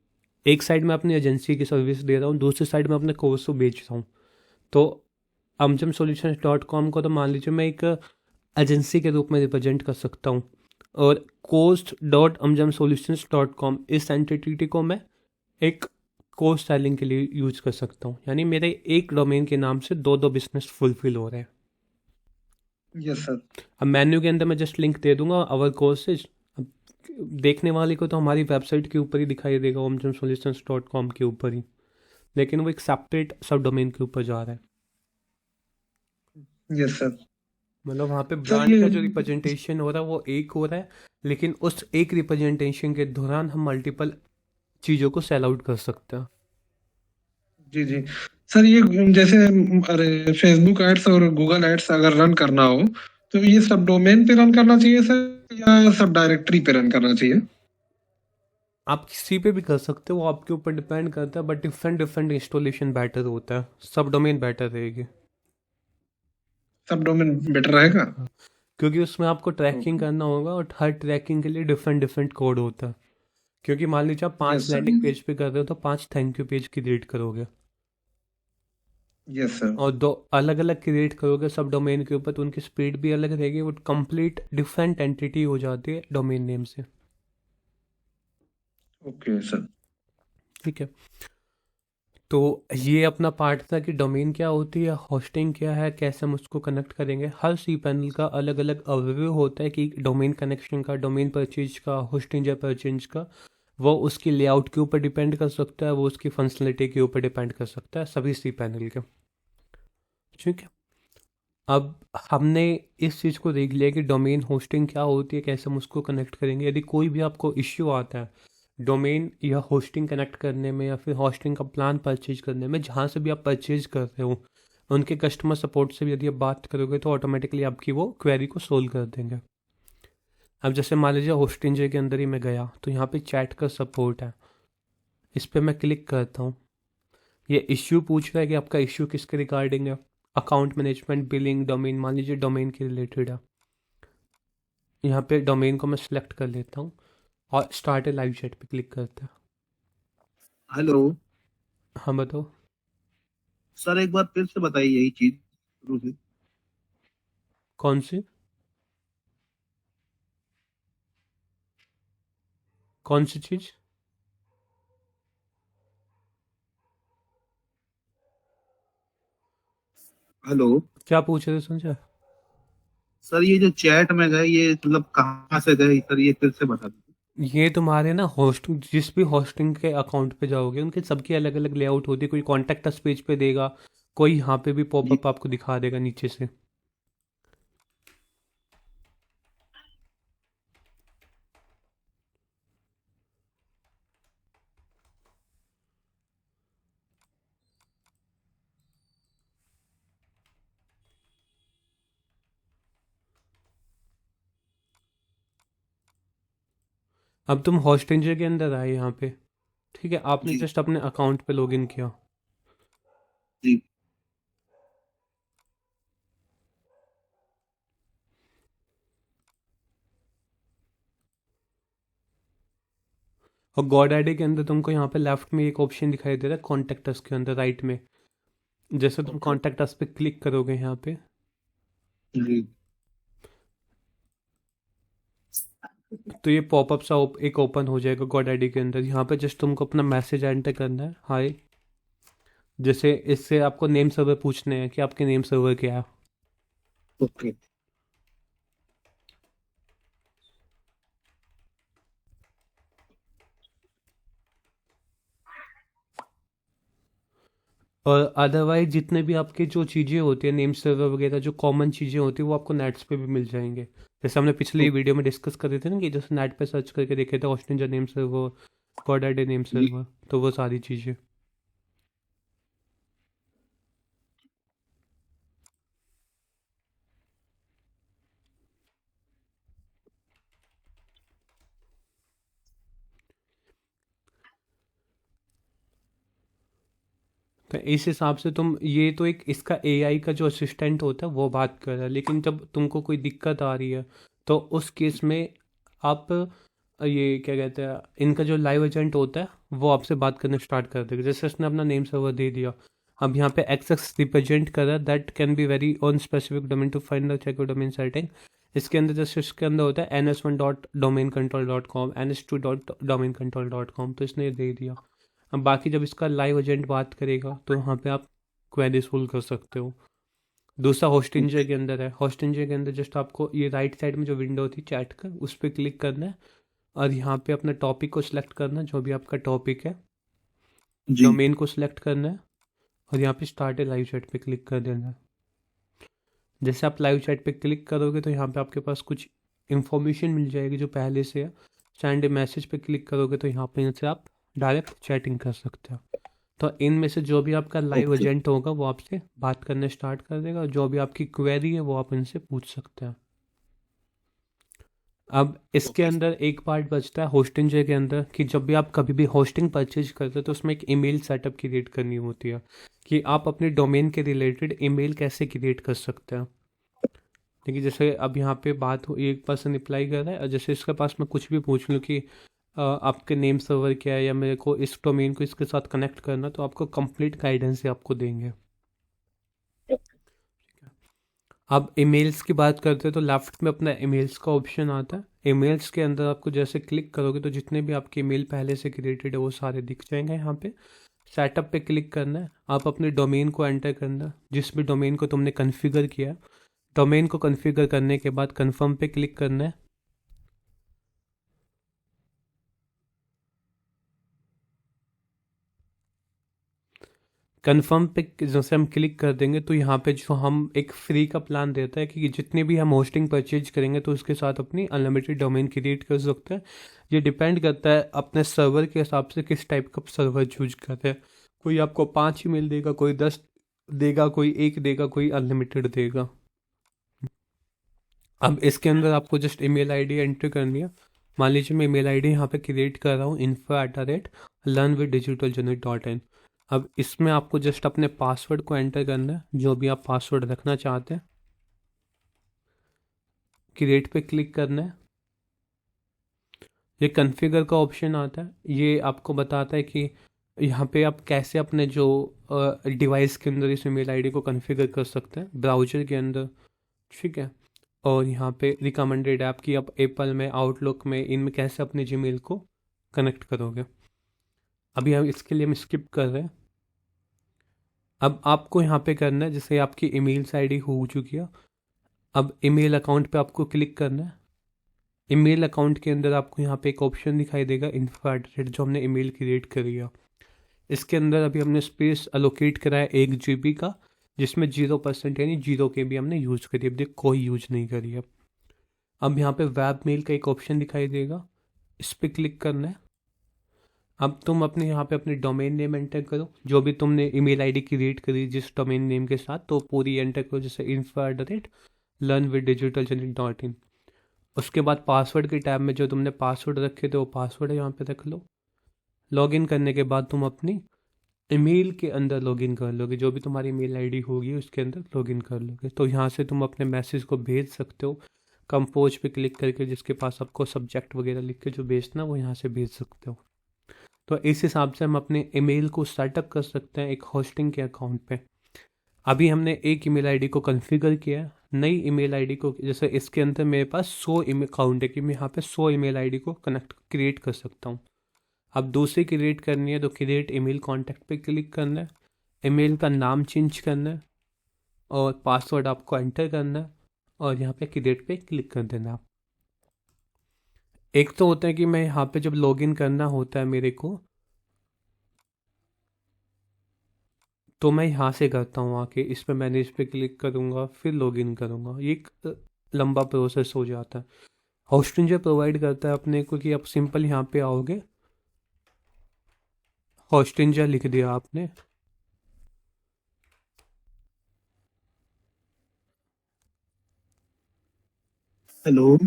एक साइड में अपनी एजेंसी की सर्विस दे रहा हूँ, दूसरी साइड में अपने कोर्स को बेच रहा हूँ, तो amjamsolutions.com को तो मान लीजिए मैं एक एजेंसी के रूप में रिप्रेजेंट कर सकता हूँ, और coast.amjamsolutions.com इस एंटिटी को मैं एक कोर्स सेलिंग के लिए यूज कर सकता हूँ। यानी मेरे एक डोमेन के नाम से दो दो बिजनेस फुलफिल हो रहे हैं। Yes sir. अब मेन्यू के अंदर मैं जस्ट लिंक दे दूंगा अवर कोर्सेज, देखने वाले को तो हमारी वेबसाइट के ऊपर ही दिखाई देगा, amjamsolutions.com के ऊपर ही, लेकिन वो एक सेपरेट सब डोमेन के ऊपर जा रहा है। Yes sir. मतलब वहाँ पे सर ब्रांड ये का जो रिप्रेजेंटेशन हो रहा है वो एक हो रहा है, लेकिन उस एक रिप्रेजेंटेशन के दौरान हम मल्टीपल चीज़ों को सेल आउट कर सकते हैं। जी जी सर, ये जैसे अरे फेसबुक एड्स और गूगल एड्स अगर रन करना हो तो ये सब डोमेन पे रन करना चाहिए सर या सब डायरेक्टरी पे रन करना चाहिए? आप किसी पे भी कर सकते हो, वो आपके ऊपर डिपेंड करता है, but different different installation better होता है, सब डोमेन बेटर रहेगी। सब डोमेन बेटर रहेगा। हाँ, क्योंकि उसमें आपको ट्रैकिंग ओके। करना होगा और हर ट्रैकिंग के लिए डिफरेंट डिफरेंट कोड होता है। क्योंकि मान लीजिए आप 5 यस सर। लैंडिंग पेज पे कर रहे हो तो 5 थैंक यू पेज क्रिएट करोगे, यस सर। और दो अलग अलग क्रिएट करोगे सब डोमेन के ऊपर, तो उनकी स्पीड भी अलग रहेगी, वो कंप्लीट डिफरेंट एंटिटी हो जाती है डोमेन नेम से। Okay sir. ठीक है, तो ये अपना पार्ट था कि डोमेन क्या होती है, होस्टिंग क्या है, कैसे हम उसको कनेक्ट करेंगे। हर सी पैनल का अलग अलग ओवरव्यू होता है कि डोमेन कनेक्शन का, डोमेन परचेज का, होस्टिंग या परचेज का। वो उसकी लेआउट के ऊपर डिपेंड कर सकता है, वो उसकी फंक्शनलिटी के ऊपर डिपेंड कर सकता है, सभी सी पैनल के। ठीक है, अब हमने इस चीज़ को देख लिया कि डोमेन होस्टिंग क्या होती है, कैसे हम उसको कनेक्ट करेंगे। यदि कोई भी आपको इश्यू आता है डोमेन या होस्टिंग कनेक्ट करने में, या फिर होस्टिंग का प्लान परचेज करने में, जहाँ से भी आप परचेज कर रहे हो उनके कस्टमर सपोर्ट से भी यदि आप बात करोगे तो ऑटोमेटिकली आपकी वो क्वेरी को सोल्व कर देंगे। अब जैसे मान लीजिए होस्टिंग के अंदर ही मैं गया तो यहाँ पे चैट का सपोर्ट है, इस पर मैं क्लिक करता हूँ। ये इश्यू पूछ रहा है कि आपका इश्यू किसके रिगार्डिंग है, अकाउंट मैनेजमेंट, बिलिंग, डोमेन, मान लीजिए डोमेन के रिलेटेड है। यहाँ पे डोमेन को मैं सिलेक्ट कर लेता हूँ और स्टार्ट ए लाइव चैट पे क्लिक करता है। हेलो हाँ बताओ। सर, एक बार फिर से बताइए यही चीज शुरू से। कौन सी? कौन सी चीज़? हेलो क्या पूछ रहे थे समझा? सर, ये जो चैट में गए ये मतलब कहाँ से गए सर, ये फिर से बता दीजिए। ये तुम्हारे ना होस्टिंग, जिस भी होस्टिंग के अकाउंट पे जाओगे उनके सबकी अलग अलग लेआउट होती है। कोई कॉन्टैक्ट अस पेज पे देगा, कोई यहाँ पे भी जी। पॉपअप आपको दिखा देगा नीचे से। अब तुम होस्टिंग के अंदर आए यहाँ पे, ठीक है, आपने जी। जस्ट अपने अकाउंट पे लॉगिन किया। जी। और गॉड आईडी के अंदर तुमको यहाँ पे लेफ्ट में एक ऑप्शन दिखाई दे रहा है कॉन्टैक्ट अस के अंदर राइट में। जैसे तुम ओके। कॉन्टैक्ट अस पे क्लिक करोगे यहाँ पे, जी। तो ये पॉपअप सा एक ओपन हो जाएगा गॉड आईडी के अंदर। यहाँ पे जस्ट तुमको अपना मैसेज एंटर करना है, हाय। जैसे इससे आपको नेम सर्वर पूछने हैं कि आपके नेम सर्वर क्या है। ओके। और अदरवाइज जितने भी आपके जो चीज़ें होती है नेम सर्वर वगैरह, जो कॉमन चीज़ें होती है वो आपको नेट्स पे भी मिल जाएंगे। जैसे हमने पिछली वीडियो में डिस्कस कर रहे थे ना कि जैसे नेट पे सर्च करके देखे थे ऑस्टिन नेम सर्वर, गॉडैडी नेम जी। सर्वर, तो वो सारी चीज़ें। तो इस हिसाब से तुम, ये तो एक इसका एआई का जो असिस्टेंट होता है वो बात कर रहा है, लेकिन जब तुमको कोई दिक्कत आ रही है तो उस केस में आप ये क्या कहते हैं, इनका जो लाइव एजेंट होता है वो आपसे बात करना स्टार्ट कर देगा। जैसे उसने अपना नेम सर्वर दे दिया, अब यहाँ पे एक्सेस रिप्रेजेंट कर रहा है that can be very on specific domain to find the check domain setting. इसके अंदर जैसे इसके अंदर होता है ns1.domaincontrol.com, ns2.domaincontrol.com, तो इसने दे दिया। अब बाकी जब इसका लाइव एजेंट बात करेगा तो वहाँ पे आप क्वेरी सोल्व कर सकते हो। दूसरा होस्टिंजर के अंदर है, होस्टिंजर के अंदर जस्ट आपको ये राइट साइड में जो विंडो थी चैट का उस पर क्लिक करना है और यहाँ पे अपना टॉपिक को सिलेक्ट करना है, जो भी आपका टॉपिक है, जी। डोमेन को सिलेक्ट करना है और यहाँ पे स्टार्ट ए लाइव चैट पे क्लिक कर देना है। जैसे आप लाइव चैट पे क्लिक करोगे तो यहाँ पे आपके पास कुछ इंफॉर्मेशन मिल जाएगी जो पहले से है। सेंड ए मैसेज पे क्लिक करोगे तो यहाँ पे इनसे आप डायरेक्ट चैटिंग कर सकते हो। तो इनमें से जो भी आपका लाइव ओके। एजेंट होगा वो आपसे बात करने स्टार्ट कर देगा, और जो भी आपकी क्वेरी है वो आप इनसे पूछ सकते हैं। अब इसके ओके। अंदर एक पार्ट बचता है होस्टिंग के अंदर, कि जब भी आप कभी भी होस्टिंग परचेज करते हो तो उसमें एक ईमेल सेटअप क्रिएट करनी होती है, कि आप अपने डोमेन के रिलेटेड ईमेल कैसे क्रिएट कर सकते हैं। देखिए जैसे अब यहाँ पे बात हो, एक पर्सन रिप्लाई कर रहा है, और जैसे इसके पास मैं कुछ भी पूछ लूँ कि आपके नेम सर्वर क्या है, या मेरे को इस डोमेन को इसके साथ कनेक्ट करना, तो आपको कंप्लीट गाइडेंस ही आपको देंगे। अब ईमेल्स की बात करते हैं तो लेफ्ट में अपना ईमेल्स का ऑप्शन आता है। ईमेल्स के अंदर आपको जैसे क्लिक करोगे तो जितने भी आपके ईमेल पहले से क्रिएटेड है वो सारे दिख जाएंगे। यहाँ पे सेटअप पे क्लिक करना है, आप अपने डोमेन को एंटर करना है, जिस भी डोमेन को तुमने कॉन्फ़िगर किया। डोमेन को कॉन्फ़िगर करने के बाद कन्फर्म पे क्लिक करना है। कन्फर्म पे जैसे हम क्लिक कर देंगे तो यहाँ पे जो हम एक फ्री का प्लान देता है कि जितने भी हम होस्टिंग परचेज करेंगे तो उसके साथ अपनी अनलिमिटेड डोमेन क्रिएट कर सकते हैं। ये डिपेंड करता है अपने सर्वर के हिसाब से किस टाइप का सर्वर चूज करते हैं। कोई आपको 5 ईमेल देगा, कोई 10 देगा, कोई 1 देगा, कोई अनलिमिटेड देगा। अब इसके अंदर आपको जस्ट ईमेल आईडी एंटर करनी है। मान लीजिए मैं ईमेल आईडी यहाँ पे क्रिएट कर रहा हूँ info@learnwithdigitaljourney.in। अब इसमें आपको जस्ट अपने पासवर्ड को एंटर करना है, जो भी आप पासवर्ड रखना चाहते हैं। क्रिएट पे क्लिक करना है। ये कॉन्फ़िगर का ऑप्शन आता है, ये आपको बताता है कि यहाँ पे आप कैसे अपने जो डिवाइस के अंदर इस ईमेल आईडी को कॉन्फ़िगर कर सकते हैं ब्राउज़र के अंदर। ठीक है। और यहाँ पे रिकमेंडेड ऐप की आप एप्पल में, आउटलुक में, इनमें कैसे अपने जीमेल को कनेक्ट करोगे। अभी हम इसके लिए हम स्किप कर रहे हैं। अब आपको यहाँ पे करना है, जैसे आपकी ईमेल आईडी हो चुकी है, अब ईमेल अकाउंट पे आपको क्लिक करना है। ईमेल अकाउंट के अंदर आपको यहाँ पे एक ऑप्शन दिखाई देगा info@, जो हमने ईमेल क्रिएट करी है। इसके अंदर अभी हमने स्पेस अलोकेट करा है 1 GB का, जिसमें 0% यानी 0 के भी हमने यूज़ करी है। अब देख कोई यूज नहीं करी है। अब यहाँ पे वेब मेल का एक ऑप्शन दिखाई देगा, इस पर क्लिक करना है। अब तुम अपने यहाँ पे अपने डोमेन नेम एंटर करो, जो भी तुमने ईमेल आईडी क्रिएट करी जिस डोमेन नेम के साथ, तो पूरी एंटर करो, जैसे info@learnwithdigitaljourney.in। उसके बाद पासवर्ड के टैब में जो तुमने पासवर्ड रखे थे वो पासवर्ड यहाँ पे रख लो। लॉगिन करने के बाद तुम अपनी ईमेल के अंदर लॉगिन कर लोगे, जो भी तुम्हारी ईमेल आईडी होगी उसके अंदर लॉगिन कर लोगे। तो यहाँ से तुम अपने मैसेज को भेज सकते हो, कंपोज पे क्लिक करके, जिसके पास आपको सब्जेक्ट वगैरह लिख के जो भेजना वो यहाँ से भेज सकते हो। तो इस हिसाब से हम अपने ईमेल को सेटअप कर सकते हैं एक होस्टिंग के अकाउंट पे। अभी हमने एक ईमेल आईडी को कॉन्फ़िगर किया है। नई ईमेल आईडी को, जैसे इसके अंदर मेरे पास 100 ईमेल अकाउंट है, कि मैं यहाँ पे 100 ईमेल आईडी को कनेक्ट क्रिएट कर सकता हूँ। अब दूसरी क्रिएट करनी है तो क्रिएट ईमेल कॉन्टैक्ट पे क्लिक करना है। ईमेल का नाम चेंज करना है और पासवर्ड आपको एंटर करना है, और यहाँ पे क्रिएट पे क्लिक कर देना है। एक तो होता है कि मैं यहाँ पे जब लॉगिन करना होता है मेरे को, तो मैं यहाँ से करता हूँ आके, इस पे मैंने इस पे क्लिक करूँगा, फिर लॉगिन करूँगा। ये एक लंबा प्रोसेस हो जाता है। होस्टिंग जो प्रोवाइड करता है अपने को, कि आप सिंपल यहाँ पे आओगे, होस्टिंग जो लिख दिया आपने, हेलो।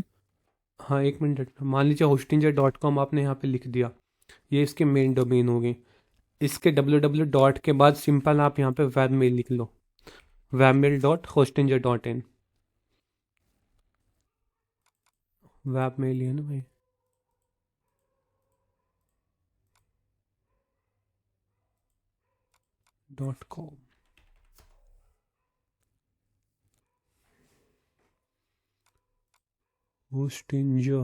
हाँ 1 मिनट, मान लीजिए hostinja.com आपने यहाँ पे लिख दिया, ये इसके मेन डोमेन हो गई। इसके www डॉट के बाद सिंपल आप यहाँ पे वेब मेल लिख लो, webmail.hostinja.in। वेब मेल है ना भाई, .com। hostinja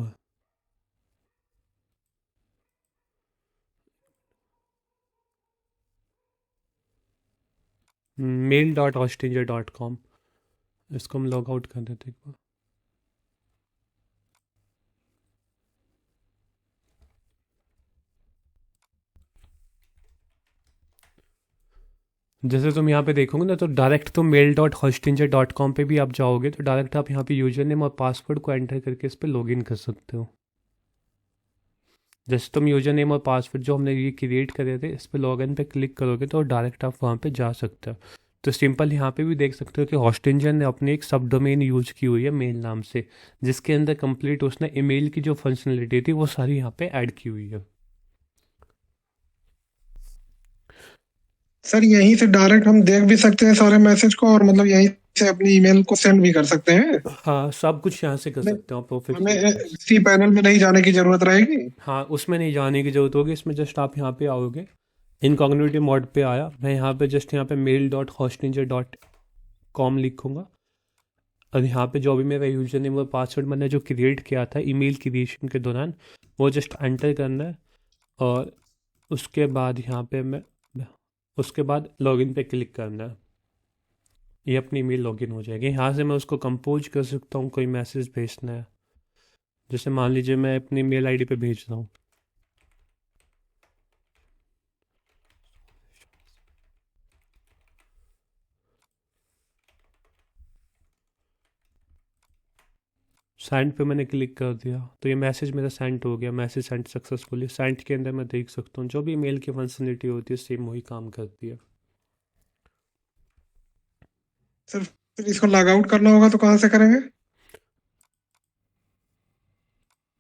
mail.hostinja.com। इसको हम लॉग आउट कर देते हैं एक बार। जैसे तुम यहाँ पे देखोगे ना, तो डायरेक्ट तुम mail.hostinger.com पे भी आप जाओगे तो डायरेक्ट आप यहाँ पे यूजर नेम और पासवर्ड को एंटर करके इस पर लॉगिन कर सकते हो। जैसे तुम यूजर नेम और पासवर्ड जो हमने ये क्रिएट करे थे, इस पर लॉगिन पे क्लिक करोगे तो डायरेक्ट आप वहाँ पे जा सकते हो। तो सिंपल यहाँ पे भी देख सकते हो कि हॉस्टिंजर ने अपनी एक सब डोमेन यूज की हुई है मेल नाम से, जिसके अंदर कंप्लीट उसने ईमेल की जो फंक्शनलिटी थी वो सारी यहाँ पे ऐड की हुई है। सर यहीं से डायरेक्ट हम देख भी सकते हैं सारे मैसेज को, और मतलब यहीं से अपनी ईमेल को सेंड भी कर सकते हैं। हाँ, सब कुछ यहाँ से कर सकते हो आप हमें प्रोफेशनल। सी पैनल में नहीं जाने की जरूरत रहेगी। हाँ, उसमें नहीं जाने की ज़रूरत होगी, इसमें जस्ट आप यहाँ पे आओगे, इनकॉग्निटिव मोड पे आया मैं, यहाँ पे जस्ट यहाँ पे mail.hostinger.com लिखूँगा और यहाँ पे जो भी मेरा यूजर नेम और पासवर्ड मैंने जो क्रिएट किया था ईमेल क्रिएशन के दौरान, वो जस्ट एंटर करना है और उसके बाद यहाँ पे उसके बाद लॉगिन पे क्लिक करना है। ये अपनी ईमेल लॉगिन हो जाएगी। यहाँ से मैं उसको कंपोज कर सकता हूँ, कोई मैसेज भेजना है, जैसे मान लीजिए मैं अपनी मेल आईडी पे भेज रहा हूँ। सेंड पे मैंने क्लिक कर दिया तो ये मैसेज मेरा सेंड हो गया, मैसेज सेंड सक्सेसफुली। सेंड के अंदर मैं देख सकता हूँ जो भी मेल की फंक्शनलिटी होती है सेम वही काम करती है। सर फिर इसको लॉग आउट करना होगा तो कहाँ से करेंगे?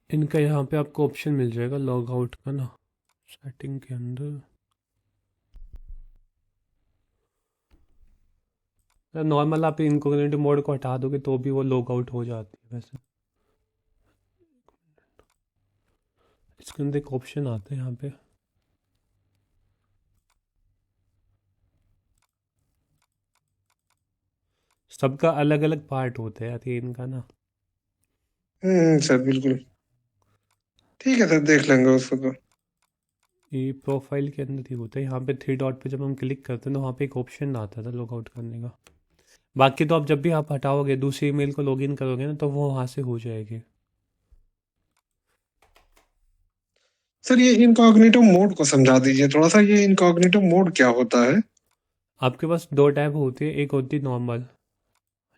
इनका यहाँ पे आपको ऑप्शन मिल जाएगा लॉग आउट का ना, सेटिंग के अंदर। नॉर्मल आप इनकॉग्निटिव मोड को हटा दोगे तो भी वो लॉग आउट हो जाती है। वैसे इसके अंदर एक ऑप्शन आता है यहाँ पे, सबका अलग अलग पार्ट होता है यार ये इनका ना। सर बिल्कुल ठीक है सर, देख लेंगे उसको तो। ये प्रोफाइल के अंदर ही होता है, यहाँ पे थ्री डॉट पे जब हम क्लिक करते हैं तो वहाँ पे एक ऑप्शन आता था लॉग आउट करने का। बाकी तो आप जब भी आप हटाओगे दूसरी ईमेल को लॉगिन करोगे ना तो वो वहाँ से हो जाएगी। सर ये इनकॉग्निटो मोड को समझा दीजिए थोड़ा सा, ये इनकॉग्निटो मोड क्या होता है? आपके पास दो टैब होती है, एक होती है नॉर्मल,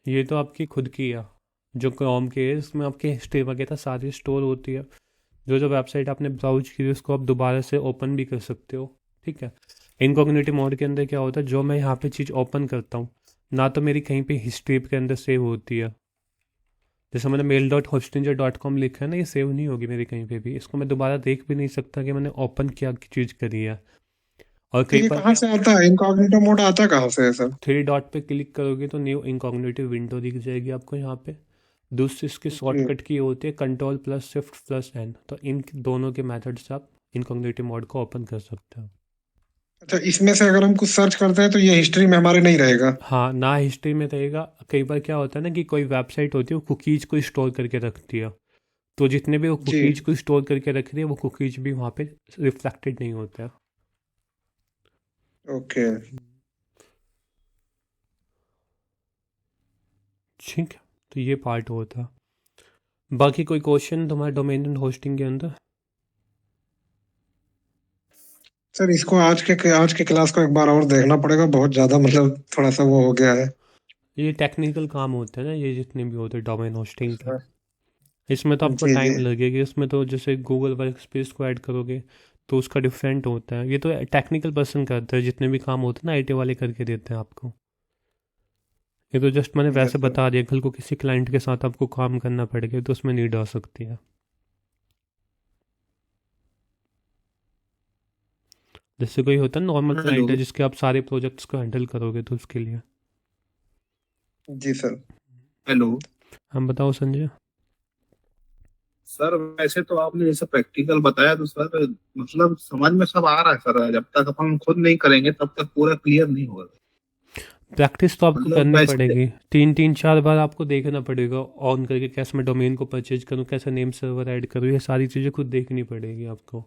ये तो आपकी खुद की है जो क्रोम की है, इसमें आपकी हिस्ट्री वगैरह सारी स्टोर होती है। जो जो वेबसाइट आपने ब्राउज की उसको आप दोबारा से ओपन भी कर सकते हो, ठीक है। इनकॉग्निटिव मोड के अंदर क्या होता है, जो मैं यहाँ पे चीज़ ओपन करता हूँ ना तो मेरी कहीं पे हिस्ट्री के अंदर सेव होती है। जैसे मैंने mail.hostinger.com लिखा है ना, ये सेव नहीं होगी मेरी कहीं पे भी, इसको मैं दोबारा देख भी नहीं सकता कि मैंने ओपन क्या चीज़ करी है। और तो कई ये बार कहाँ से आता है, इनकॉग्निटो मोड आता कहाँ से है सर? थ्री डॉट पे क्लिक करोगे तो न्यू इनकॉग्निटिव विंडो दिख जाएगी आपको यहाँ पे। दूसरी इसकी शॉर्टकट की होती है control plus shift plus N, तो इन दोनों के मेथड से आप इनकॉग्निटिव मोड को ओपन कर सकते हो। अच्छा, इसमें से अगर हम कुछ सर्च करते हैं तो ये हिस्ट्री में हमारे नहीं रहेगा? हाँ, ना हिस्ट्री में रहेगा। कई बार क्या होता है ना कि कोई वेबसाइट होती है वो कुकीज़ को स्टोर करके रखती है, तो जितने भी वो जी कुकीज़ को स्टोर करके रख रही है वो कुकीज़ भी वहाँ पे रिफ्लेक्टेड नहीं होता है। ओके। ठीक है, तो ये पार्ट होता है। बाकी कोई क्वेश्चन तुम्हारे डोमेन एंड होस्टिंग के अंदर? सर इसको आज के क्लास को एक बार और देखना पड़ेगा, बहुत ज्यादा मतलब थोड़ा सा वो हो गया है। ये टेक्निकल काम होते हैं ना, ये जितने भी होते हैं डोमेन होस्टिंग के, सर, इसमें तो आपको जी जी टाइम लगेगा। इसमें तो जैसे गूगल वर्क स्पेस को ऐड करोगे तो उसका डिफरेंट होता है। ये तो टेक्निकल पर्सन करता है, जितने भी काम होते हैं ना आईटी वाले करके देते हैं आपको। ये तो जस्ट मैंने यस वैसे सर। बता दिया, कल को किसी क्लाइंट के साथ आपको काम करना पड़ेगा तो उसमें नीड आ सकती है। जैसे कोई होता है नॉर्मल हेलो क्लाइंट है जिसके आप सारे प्रोजेक्ट्स को हैंडल करोगे तो उसके लिए। जी सर। हेलो हम बताओ संजय। सर, वैसे तो आपने जैसे प्रैक्टिकल बताया तो सर मतलब समझ में सब आ रहा है सर, जब तक अपन खुद नहीं करेंगे तब तक पूरा क्लियर नहीं होगा। प्रैक्टिस तो आपको मतलब करनी वैसे पड़ेगी, तीन तीन चार बार आपको देखना पड़ेगा ऑन करके, कैसे मैं डोमेन को परचेज करूँ, कैसे नेम सर्वर ऐड करूँ, ये सारी चीज़ें खुद देखनी पड़ेगी आपको।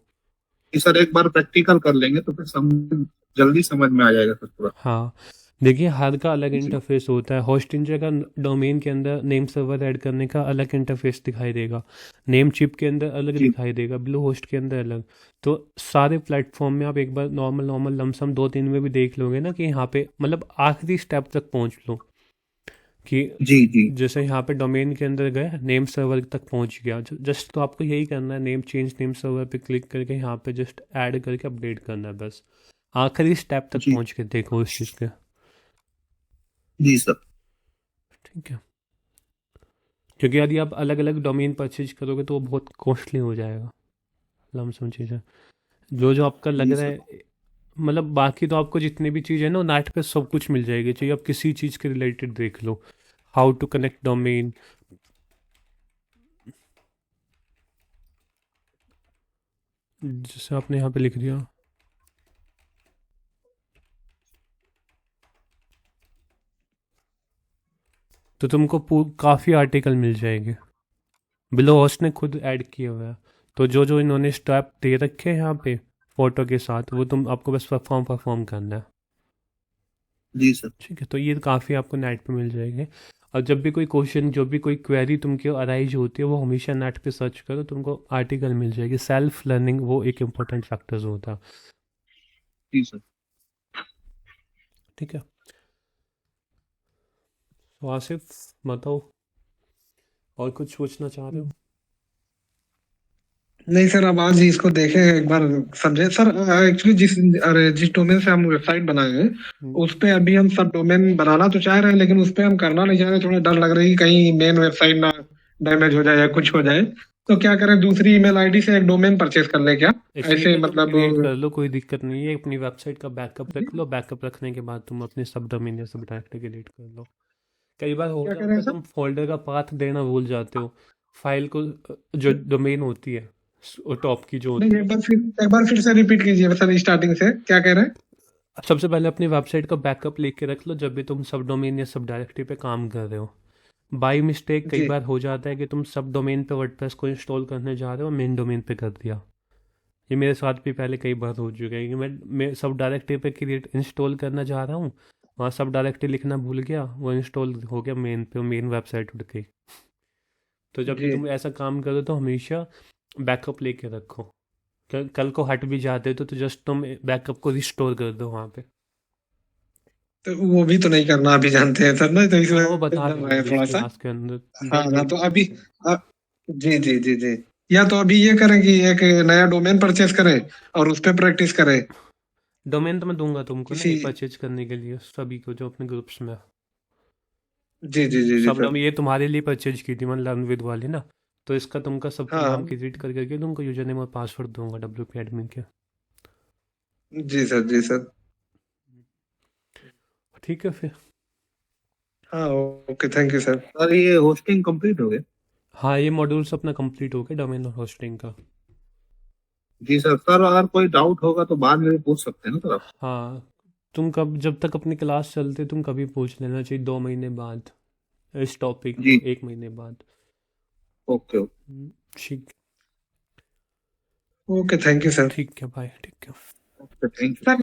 कि सर एक बार प्रैक्टिकल कर लेंगे तो फिर समझ जल्दी समझ में आ जाएगा सर पूरा। हाँ, देखिए हर का अलग जी इंटरफेस होता है। होस्ट इंजन का डोमेन के अंदर नेम सर्वर ऐड करने का अलग इंटरफेस दिखाई देगा, नेम चिप के अंदर अलग जी दिखाई देगा, ब्लू होस्ट के अंदर अलग। तो सारे प्लेटफॉर्म में आप एक बार नॉर्मल नॉर्मल लमसम 2-3 में भी देख लोगे ना कि यहाँ पे मतलब आखिरी स्टेप तक पहुँच लो कि जी जी जैसे यहाँ पे डोमेन के अंदर गए, नेम सर्वर तक पहुँच गया, जस्ट तो आपको यही करना है, नेम चेंज नेम सर्वर पे क्लिक करके यहाँ पे जस्ट ऐड करके अपडेट करना है बस। आखिरी स्टेप तक जी पहुँच के देखो उस चीज़ के। जी सर। ठीक है, क्योंकि यदि आप अलग अलग डोमेन परचेज करोगे तो वो बहुत कॉस्टली हो जाएगा लमसम चीज़ें। जो जो आपका लग जी रहा सर। है, मतलब बाकी तो आपको जितनी भी चीज़ है ना नेट पे सब कुछ मिल जाएगी, चाहिए आप किसी चीज़ के रिलेटेड देख लो, हाउ टू कनेक्ट डोमेन। जैसे आपने यहाँ पे लिख दिया, तो तुमको काफ़ी आर्टिकल मिल जाएंगे, बिलो होस्ट ने खुद ऐड किया हुआ है। तो जो जो इन्होंने स्टेप दे रखे हैं यहाँ पे फोटो के साथ, वो तुम आपको बस परफॉर्म करना है। जी सर। ठीक है, तो ये काफ़ी आपको नेट पे मिल जाएंगे। और जब भी कोई क्वेश्चन, जो भी कोई क्वेरी तुमके अराइज होती है, वो हमेशा नेट पे सर्च करो, तुमको आर्टिकल मिल जाएगी। सेल्फ लर्निंग वो एक इम्पोर्टेंट फैक्टर्स होता है। जी सर। ठीक है, तो आसिफ बताओ, और कुछ पूछना चाह रहे हो? नहीं सर, अब आज ही इसको देखें एक बार, समझे सर। एक्चुअली जिस डोमेन से हम वेबसाइट बनाए हैं, हम्म, उस पे अभी हम सब डोमेन बनाना तो चाह रहे हैं, लेकिन उस पे हम करना नहीं चाह रहे। थोड़ा डर लग रही है कहीं मेन वेबसाइट ना डैमेज हो जाए या कुछ हो जाए। तो क्या करें, दूसरी ईमेल आईडी से एक डोमेन परचेज कर ले क्या? इसलिए ऐसे तो तुम मतलब। क्रिएट कर लो, कोई दिक्कत नहीं है। अपनी वेबसाइट का बैकअप रख लो, बैकअप रखने के बाद तुम अपने सब डोमेन या सब डायरेक्टली डिलीट कर लो। कई बार हो क्या कह रहे जाता हैं है सर? तुम फोल्डर का पाथ देना भूल जाते हो फाइल को, जो डोमेन होती है टॉप की जो नहीं, होती एक बार फिर से रिपीट कीजिए सर, स्टार्टिंग से क्या कह रहे हैं? है। सबसे पहले अपनी वेबसाइट का बैकअप लेके रख लो जब भी तुम सब डोमेन या सब डायरेक्टरी पे काम कर रहे हो। बाई मिस्टेक कई जी बार हो जाता है कि तुम सब डोमेन पे वर्डप्रेस को इंस्टॉल करने जा रहे हो, मेन डोमेन पे कर दिया। ये मेरे साथ भी पहले कई बार हो चुका है कि मैं सब डायरेक्टरी पे क्रिएट इंस्टॉल करना चाह रहा हूँ, वहाँ सब डायरेक्टरी लिखना भूल गया, वो इंस्टॉल हो गया मेन पे, मेन वेबसाइट उठ गई। तो जब भी जी। तुम ऐसा काम करो तो हमेशा बैकअप लेके रखो। कल को हट भी जाते तो जस्ट तुम बैकअप को रिस्टोर कर दो वहाँ पे। तो वो भी तो नहीं करना अभी, जानते हैं सर ना, तो हाँ, इसलिए वो बता डर रहे हैं देंगे इस थोड़ा सा। क्लास के अंदर। हाँ डोंट हाँ, वरी। तो अभी अ, जी जी जी जी। या तो अभी ये करें कि एक नया डोमेन परचेस करें और उस पे प्रैक्टिस करें डोमेन तो मैं दूंगा तुमको ना किसी। ये परचेज करने के लिए, सभी को जो अपने ग्रुप्स में। जी जी जी जी सब सर। डोमेन ये तुम्हारे लिए परचेज की थी मैंने, लर्न विद वाली ना। तो इसका तुमका सबका नाम हाँ क्रिएट कर करके तुमको यूजर नेम और पासवर्ड दूंगा WP एडमिन के। जी सर, जी सर। ठीक है फिर। हाँ okay, thank you sir. Sir ये होस्टिंग कंप्लीट हो गया? हाँ, ये मॉड्यूल्स अपना कंप्लीट हो गया डोमेन और होस्टिंग का। जी सर। सर अगर कोई डाउट होगा तो बाद में भी पूछ सकते हैं ना सर आप? हाँ, तुम कब, जब तक अपनी क्लास चलते तुम कभी पूछ लेना, चाहिए 2 महीने बाद इस टॉपिक जी। को, 1 महीने बाद। Okay okay. ठीक। Okay, thank you sir. ठीक है भाई, ठीक है। Thank you. सर